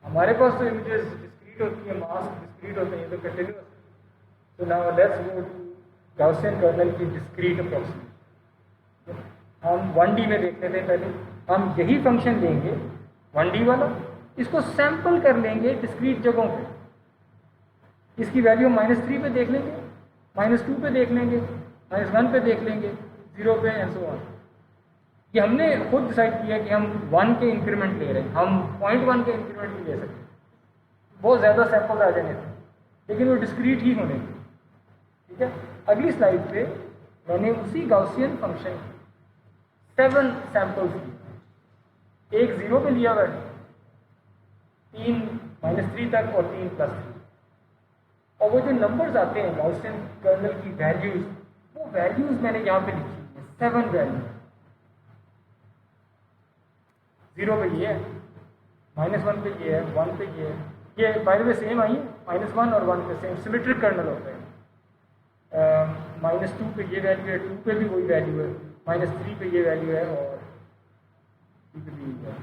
S1: हमारे पास तो इमेजेस डिस्क्रीट होती है, मास डिस्क्रीट होते हैं, ये तो कंटिन्यूअस है। तो now let's go to Gaussian kernel की डिस्क्रीट अप्रोक्सीमेशन। हम 1D में देखते थे पहले, हम यही फंक्शन लेंगे 1D वाला, इसको सैंपल कर लेंगे डिस्क्रीट जगहों पे, इसकी वैल्यू -3 पे देख लेंगे, -2 पे देख लेंगे, -1 पे देख लेंगे, 0 पे एंड सो ऑन। ये हमने खुद डिसाइड किया कि हम 1 के इंक्रीमेंट ले रहे हैं, हम 0.1 के इंक्रीमेंट भी ले सकते हैं, बहुत ज़्यादा सैंपल आ जाने थे, लेकिन वो डिस्क्रीट ही होने थे। ठीक है, अगली स्लाइड पे मैंने उसी गाउसियन फंक्शन 7 सैंपल्स लिए, एक 0 पे लिया हुआ है, 3 -3 तक और 3 +3, और वो जो नंबर्स आते हैं गाउसियन कर्नल की वैल्यूज, वो वैल्यूज मैंने यहाँ पे लिखी है 7 वैल्यू। 0 पे ये है, -1 पे ये है, 1 पे ये है, ये बाय द वे सेम आई है, -1 और 1 पे सेम सिमेट्रिक कर्नल होता है। -2 पे ये वैल्यू है, 2 पे भी वही वैल्यू है, -3 पे ये वैल्यू है, और 3 पे भी ये है।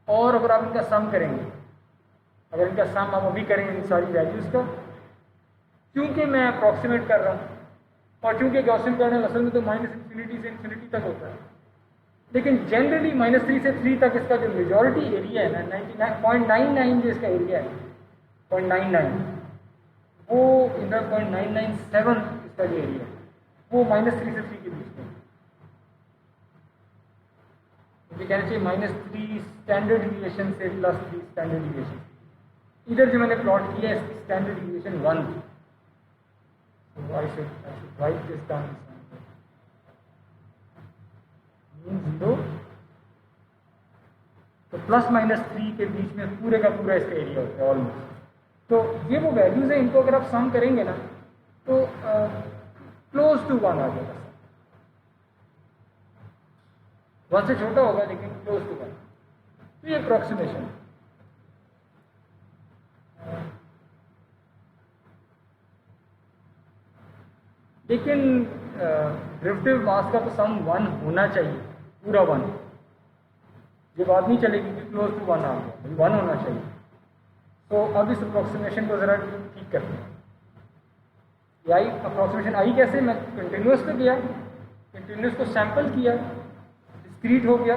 S1: और अगर आप इनका सम करेंगे, अगर इनका सम आप अभी करेंगे इन सारी वैल्यूज़ का, क्योंकि मैं अप्रॉक्सीमेट कर रहा हूँ, और चूंकि गॉसियन कर्नल असल में तो -∞ से इन्फिनिटी तक होता है, लेकिन जनरली -3 से 3 तक इसका जो मेजॉरिटी एरिया है ना, 99.99 जो इसका एरिया है, 0.99, वो इधर 0.997 इसका जो एरिया है, वो -3 से 3 के बीच में। मुझे कहना चाहिए -3 स्टैंडर्ड डिविएशन से +3 स्टैंडर्ड डिविएशन। इधर जो मैंने प्लॉट किया है इसकी स्टैंडर्ड डिविएशन 1 थी, so I should write this down. Mean 0 तो +-3 के बीच में पूरे का पूरा इसका एरिया होता है ऑलमोस्ट। तो ये वो वैल्यूज हैं, इनको अगर आप सम करेंगे ना तो क्लोज टू 1 आ जाएगा। 1 से छोटा होगा लेकिन क्लोज टू 1। तो ये अप्रोक्सीमेशन। लेकिन ड्रिफ्टिव मास का तो सम 1 होना चाहिए, पूरा 1। ये बात नहीं चलेगी कि क्लोज टू 1 आ गया, 1 होना चाहिए। तो अब इस अप्रोक्सीमेशन को ज़रा ठीक करते हैं। ये आई अप्रोक्सीमेशन आई कैसे? मैं कंटिन्यूस पे गया, कंटिन्यूस को सैंपल किया, डिस्क्रीट हो गया,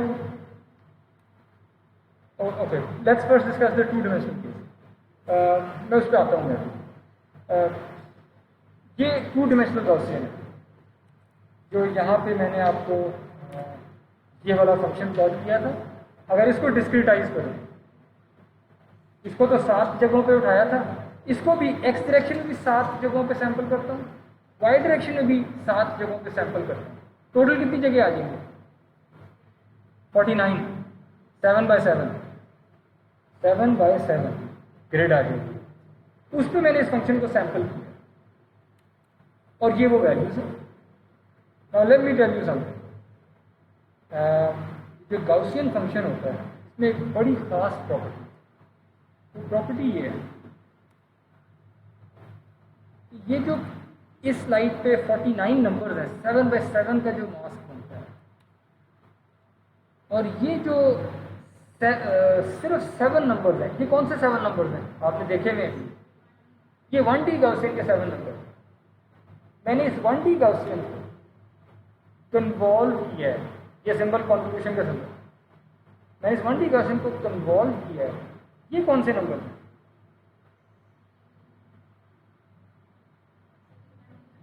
S1: okay, let's first discuss the two dimensional case. मैं उस पर आता हूँ मैं। ये टू डिमेंशनल गॉसियन है, जो यहाँ पे मैंने आपको ये वाला फंक्शन प्लॉट किया था। अगर इसको डिस्क्रिटाइज करें, इसको तो 7 जगहों पे उठाया था, इसको भी एक्स डायरेक्शन में भी 7 जगहों पे सैंपल करता हूँ, वाई डायरेक्शन में भी 7 जगहों पे सैंपल करता हूँ। टोटल कितनी जगह आ जाएंगे? 49, 7/7, 7/7 ग्रिड आ जाएगी। उस पर मैंने इस फंक्शन को सैंपल किया और ये वो वैल्यूज है। Now let me tell you something. जो गॉसियन फंक्शन होता है इसमें एक बड़ी खास प्रॉपर्टी, तो प्रॉपर्टी ये है, ये जो इस स्लाइड पे 49 नंबर्स है, 7/7 का जो मास्क बनता है, और ये जो सिर्फ 7 नंबर्स हैं, ये कौन से 7 नंबर्स हैं आपने देखे हुए? ये 1D गॉसियन के 7 नंबर। मैंने इस 1D गॉसियन को कन्वॉल्व किया है, ये सिंबल कॉन्वोल्यूशन का सिंबल, मैंने इस 1D गॉसियन को कन्वॉल्व किया है। ये कौन से नंबर हैं?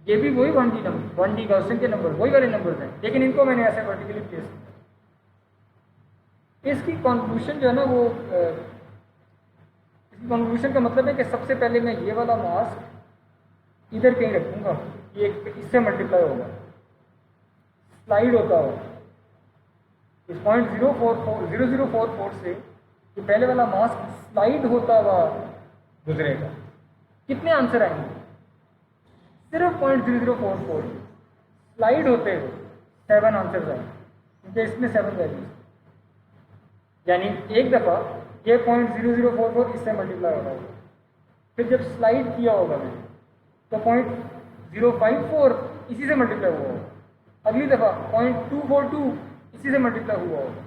S1: ये भी वही 1D नंबर, 1D गॉसियन के नंबर, वही वाले नंबर्स हैं, लेकिन इनको मैंने ऐसे वर्टिकली प्लेस किया। इसकी कॉन्क्लूशन जो है ना, वो इसकी कॉन्क्लूशन का मतलब है कि सबसे पहले मैं ये वाला मास्क इधर कहीं रखूंगा, ये इससे मल्टीप्लाई होगा, स्लाइड होता हो इस पॉइंट 0044 से ये पहले वाला मास्क स्लाइड होता हुआ गुजरेगा। कितने आंसर आएंगे? सिर्फ पॉइंट 0044 स्लाइड होते हुए 7 आंसर आएंगे, क्योंकि इसमें 7 वैल्यूज, यानी एक दफ़ा ये पॉइंट 0044 इससे मल्टीप्लाई होगा, फिर जब स्लाइड किया होगा मैंने तो पॉइंट 054 इसी से मल्टीप्लाई हुआ होगा, अगली दफ़ा पॉइंट 242 इसी से मल्टीप्लाई हुआ होगा।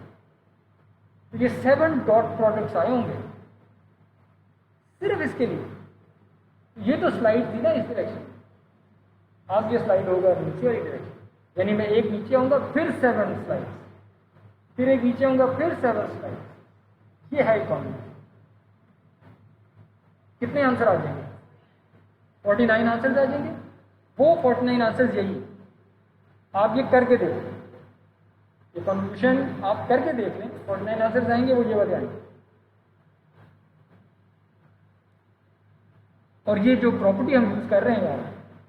S1: तो ये 7 डॉट प्रोडक्ट्स आए होंगे सिर्फ इसके लिए। ये तो स्लाइड थी ना इस डायरेक्शन, अब ये स्लाइड होगा नीचे वाली डायरेक्शन, यानी मैं एक नीचे आऊँगा फिर 7 स्लाइड, फिर एक नीचे आऊँगा फिर 7 स्लाइड। ये है कॉन्वोल्यूशन। कितने आंसर आ जाएंगे? 49 आंसर्स आ जाएंगे। वो 49 आंसर्स यही, आप ये करके देखें, ये कॉन्क्लूशन आप करके देख लें, 49 आंसर्स आएंगे, वो ये वाले आएंगे। और ये जो प्रॉपर्टी हम यूज कर रहे हैं यार,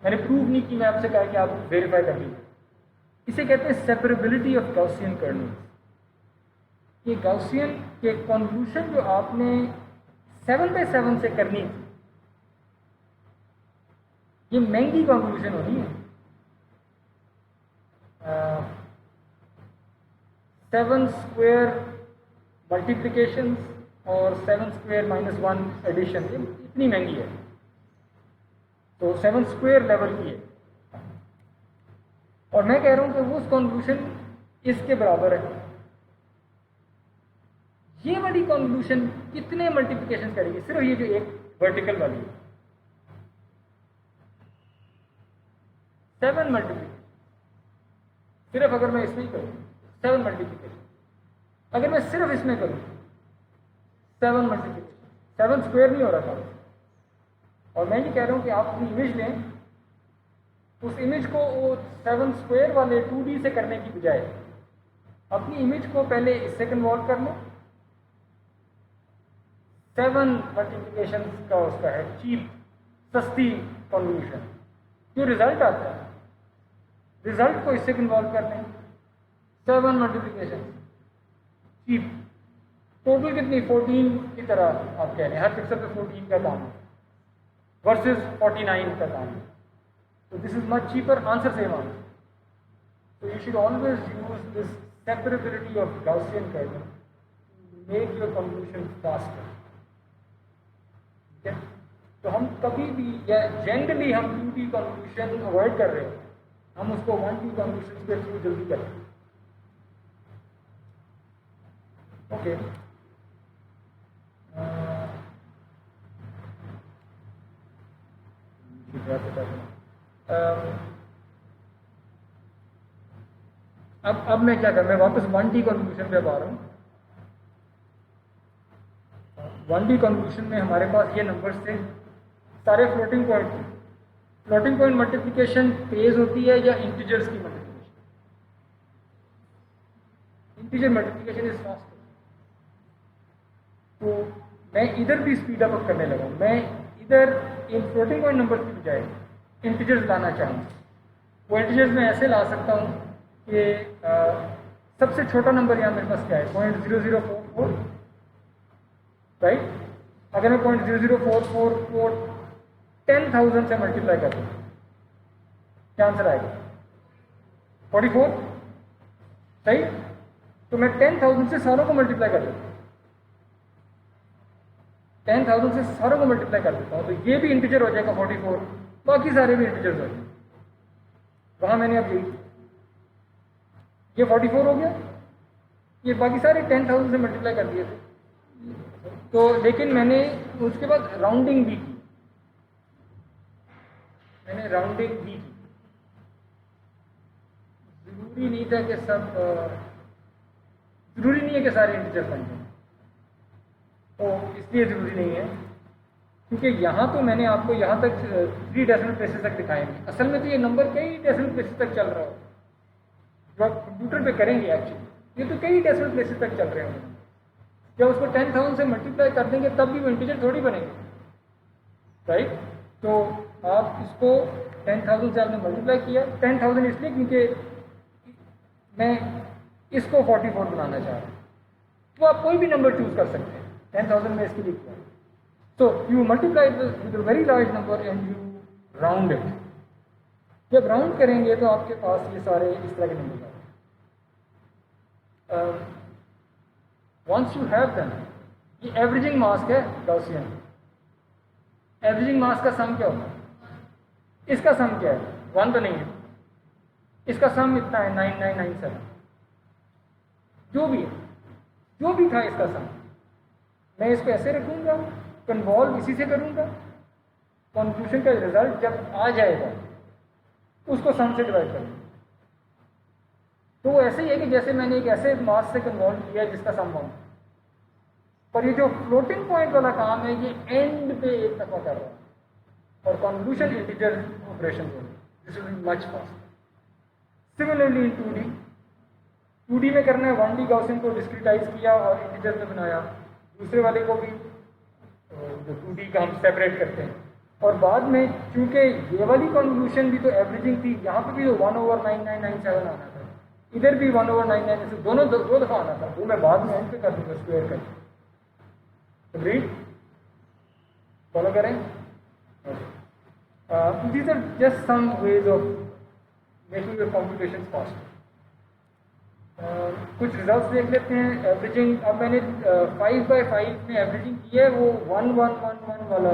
S1: मैंने प्रूव नहीं की, मैं आपसे कहा कि आप वेरीफाई कर लीजिए। इसे कहते हैं सेपरेबिलिटी ऑफ गॉसियन कर्नल्स। ये गॉसियन के कॉन्क्लूशन जो आपने 7/7 से करनी थी, ये महंगी कॉन्क्लूशन होनी है। 7 स्क्वायर मल्टीप्लिकेशन और 7 स्क्वायर -1 एडिशन, ये इतनी महंगी है, तो 7 स्क्वायर लेवल की है। और मैं कह रहा हूं कि वो उस कॉन्क्लूशन इसके बराबर है। ये वाली कॉन्क्लूशन कितने मल्टीप्लिकेशन करेगी? सिर्फ ये जो एक वर्टिकल वाली है, 7 मल्टीप्लिकेशन। सिर्फ अगर मैं इसमें ही करूं 7 मल्टीप्लिकेशन, अगर मैं सिर्फ इसमें करूं 7 मल्टीप्लिकेशन, 7 स्क्वायर नहीं हो रहा था। और मैं ये कह रहा हूं कि आप अपनी इमेज लें, उस इमेज को वो 7 स्क्वायर वाले 2D से करने की बजाय अपनी इमेज को पहले इससे कन्वॉल्व कर लो। 7 मल्टीप्लिकेशन का उसका है चीप, सस्ती कॉन्वोल्यूशन। जो रिजल्ट आता है, रिजल्ट को इससे कन्वॉल्व कर लें, 7 मल्टीप्लिकेशन चीप। टोटल कितनी? 14 की तरह आप कह रहे हैं, हर पिक्सल पे 14 का दाम है वर्सेस 49 का दाम है। So this is much cheaper, answer same answer. So you should always use this separability of Gaussian kernel to make your convolution faster. Okay? तो हम कभी भी, या जनरली हम 2D कन्वोल्यूशन अवॉइड कर रहे हैं, हम उसको 1D कन्वोल्यूशन के थ्रू जल्दी करते हैं। ओके, अब मैं क्या कर, मैं वापस 1D कन्वोल्यूशन पे आ रहा हूँ। 1D कन्वोल्यूशन में हमारे पास ये नंबर्स थे, सारे फ्लोटिंग पॉइंट थे। फ्लोटिंग पॉइंट मल्टीप्लिकेशन तेज होती है या इंटीजर्स की multiplication? Integer multiplication is fast. तो मैं इधर भी स्पीड अप करने लगा, मैं इधर इन फ्लोटिंग पॉइंट नंबर की बजाय इंटीजर्स लाना चाहूँगा। वो इंटीजर्स मैं ऐसे ला सकता हूँ कि सबसे छोटा नंबर यहाँ मेरे पास क्या है, 0.0044, राइट। अगर मैं 0.0044 को 10,000 से मल्टीप्लाई कर दूँ, क्या आंसर आएगा? 44, सही। तो मैं 10,000 से सारों को मल्टीप्लाई कर देता हूँ, 10,000 से सारों को मल्टीप्लाई कर देता हूँ, तो ये भी इंटीजर हो जाएगा 44, बाकी सारे भी इंटीजर हो जाएंगे। वहाँ मैंने अब ये 44 हो गया, ये बाकी सारे 10,000 से मल्टीप्लाई कर दिए थे। तो लेकिन मैंने उसके बाद राउंडिंग भी की, मैंने राउंडिंग भी की। जरूरी नहीं था कि जरूरी नहीं है कि सारे इंटीजर बन जाए, तो इसलिए ज़रूरी नहीं है, क्योंकि यहाँ तो मैंने आपको यहाँ तक 3 डेसिमल प्लेसेस तक दिखाएंगे। असल में तो ये नंबर कई डेसिमल प्लेसेस तक चल रहा हो, जो आप कंप्यूटर पे करेंगे एक्चुअली, ये तो कई डेसिमल प्लेसेस तक चल रहे होंगे। जब उसको 10,000 से मल्टीप्लाई कर देंगे तब भी वो इंटीजर थोड़ी बनेंगे, राइट। तो आप इसको 10,000 से आपने मल्टीप्लाई किया, 10,000 इसलिए क्योंकि मैं इसको 44 बनाना चाह रहा हूँ, तो आप कोई भी नंबर चूज कर सकते हैं। 10,000 में इसके लिए किया, so you multiply it with a very large number and you round it। जब राउंड करेंगे तो आपके पास ये सारे इस तरह के नंबर आएंगे। वंस यू हैव देम, ये एवरेजिंग मास्क है गॉसियन। एवरेजिंग मास्क का सम क्या होता है? इसका सम क्या है? 1 तो नहीं है, इसका सम इतना है 9997, जो भी है, जो भी था इसका सम। मैं इसको ऐसे रखूंगा, कन्वॉल्व इसी से करूंगा, कॉन्क्लूशन का रिजल्ट जब आ जाएगा उसको सम से डिवाइड करूंगा। तो वो ऐसे ही है कि जैसे मैंने एक ऐसे मास से कन्वॉल्व किया जिसका सम 1, पर ये जो फ्लोटिंग पॉइंट वाला काम है ये एंड पे एक दफा कर रहा है, और कॉन्क्लूशन इंटीजर ऑपरेशन हो, this will be much fast. Similarly in 2D में करना है, 1D गॉसियन को डिस्क्रिटाइज किया और इंटीजर में बनाया, दूसरे वाले को भी जो 2D का हम सेपरेट करते हैं। और बाद में चूंकि ये वाली कॉन्वोल्यूशन भी तो एवरेजिंग थी, यहाँ पे भी तो 1/9997 आना था, इधर भी 1/99, दोनों दो दफा आना था, वो मैं बाद में एंड पे कर दूंगा स्क्वायर करके। रीड फॉलो करें। These are just some ways of making your competition fast. कुछ रिजल्ट्स देख लेते हैं। एवरेजिंग, अब मैंने 5/5 में एवरेजिंग की है, वो 1111 वाला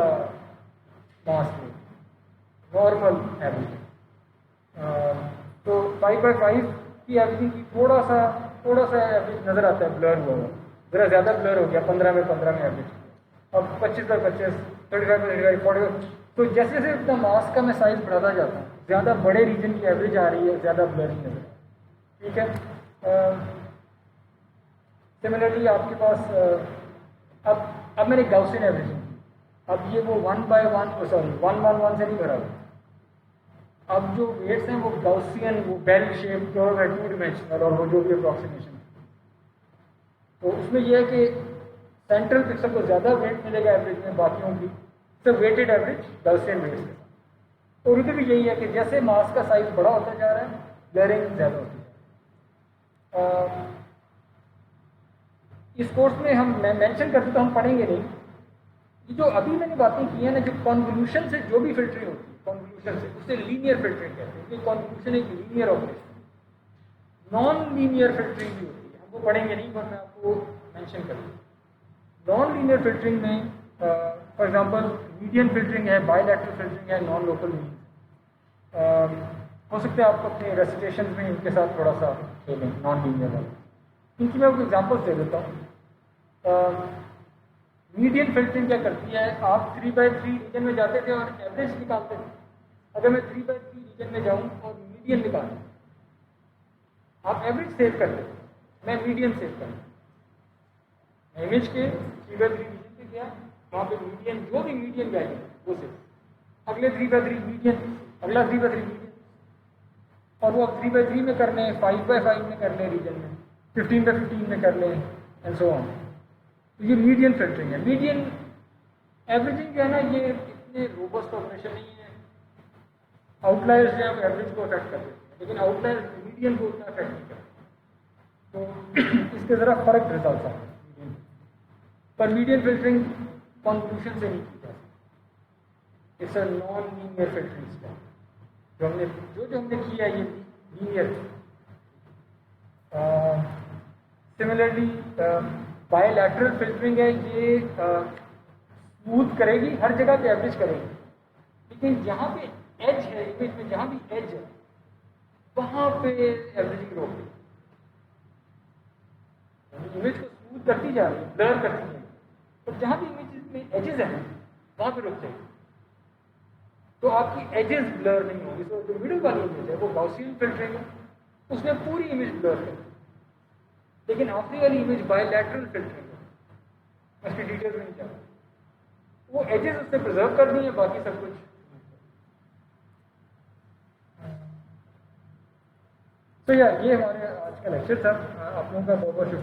S1: मास में नॉर्मल एवरेजिंग। तो 5/5 की एवरेजिंग की थोड़ा सा एवरेज नज़र आता है, ब्लर हुआ, ज़रा ज़्यादा ब्लर हो गया। 15 में 15 में एवरेज, अब 25/25, 35/35, 40। तो जैसे जैसे इतना मास का मैं साइज बढ़ाता जाता हूँ, ज़्यादा बड़े रीजन की एवरेज आ रही है, ज़्यादा ब्लरिंग नजर, ठीक है। सिमिलरली आपके पास अब मैंने गॉसियन एवरेजिंग की, अब ये वो 1/1 सॉरी 111 से नहीं भरा हुआ। अब जो वेट्स हैं वो गॉसियन, वो बेल शेप कर्व है, 2 डिमेंशनल, और वो जो भी अप्रॉक्सीमेशन, तो उसमें यह है कि सेंट्रल पिक्सल को ज़्यादा वेट मिलेगा एवरेज में बाकियों की, तो वेटेड एवरेज गॉसियन वेट्स के साथ। और उधर भी यही है कि जैसे मास का साइज बड़ा होता जा रहा है, ब्लरिंग ज़्यादा होती है। इस कोर्स में मैं मेंशन करते तो हम पढ़ेंगे नहीं, ये जो अभी मैंने बातें की हैं ना, जो कॉन्वोल्यूशन से जो भी फिल्टरिंग होती है, कॉन्वोल्यूशन से, उससे लीनियर फिल्टरिंग कहते हैं, क्योंकि कॉन्वोल्यूशन एक linear operation. Non linear filtering भी होती है, हम वो पढ़ेंगे नहीं, पर मैं आपको मेंशन करूँगा। नॉन लीनियर फिल्टरिंग में फॉर एग्जांपल मीडियन फिल्टरिंग है, बायलैटरल फिल्टरिंग है, नॉन लोकल मीन। हो सकता है आप अपने रेसिटेशन में इनके साथ थोड़ा सा खेलें, नॉन लीनियर वाले। इनकी मैं आपको एग्जांपल्स दे देता हूँ। मीडियन फिल्टरिंग क्या करती है, आप 3/3 रीजन में जाते थे और एवरेज निकालते थे। अगर मैं 3/3 रीजन में जाऊँ और मीडियन निकालूँ, आप एवरेज सेव कर लेते, मैं मीडियन सेव कर, इमेज के 3/3 रीजन के गया, वहाँ पे मीडियन, जो भी मीडियन वैल्यू वो से अगले 3/3 मीडियन, अगला 3/3 मीडियन, और वो अब 3/3 में कर लें, 5/5 में कर लें रीजन में, 15/15 में कर लें, एंड सो ऑन। तो ये मीडियन फिल्टरिंग है। मीडियन एवरेजिंग जो है ना, ये इतने रोबस्ट ऑपरेशन नहीं है। आउटलायर्स जो है एवरेज को अफेक्ट कर देते हैं, लेकिन आउटलायर्स मीडियन को उतना अफेक्ट नहीं करते। तो इसके ज़रा फर्क रिजल्ट है मीडियन पर। मीडियन फिल्टरिंग कॉन्वोल्यूशन से नहीं की जा सकती, it's a non linear filtering step. जो हमने किया ये लीनियर। सिमिलरली बायलैटरल फिल्टरिंग है, ये स्मूथ करेगी, हर जगह पे एवरेज करेगी, लेकिन जहाँ पे एज है इमेज में, जहाँ भी एज है वहाँ पे एवरेजिंग रोक देगी। इमेज को स्मूथ करती जा रही है, ब्लर करती जा रही है, तो जहाँ भी इमेज में एजेस हैं वहाँ पे रुक जाएगी, तो आपकी एजेस ब्लर नहीं होगी। तो जो मिडिल वाली इमेज है वो गॉसियन फिल्टरिंग है, उसने पूरी इमेज ब्लर कर दी, लेकिन आखिरी वाली इमेज बायलैटरल फिल्टरिंग है, उसकी डिटेल्स में नहीं जाता, वो एजेस उसने प्रिजर्व कर दी है, बाकी सब कुछ। तो यार ये हमारे आज का लेक्चर था। आप लोगों का बहुत बहुत शुक्रिया।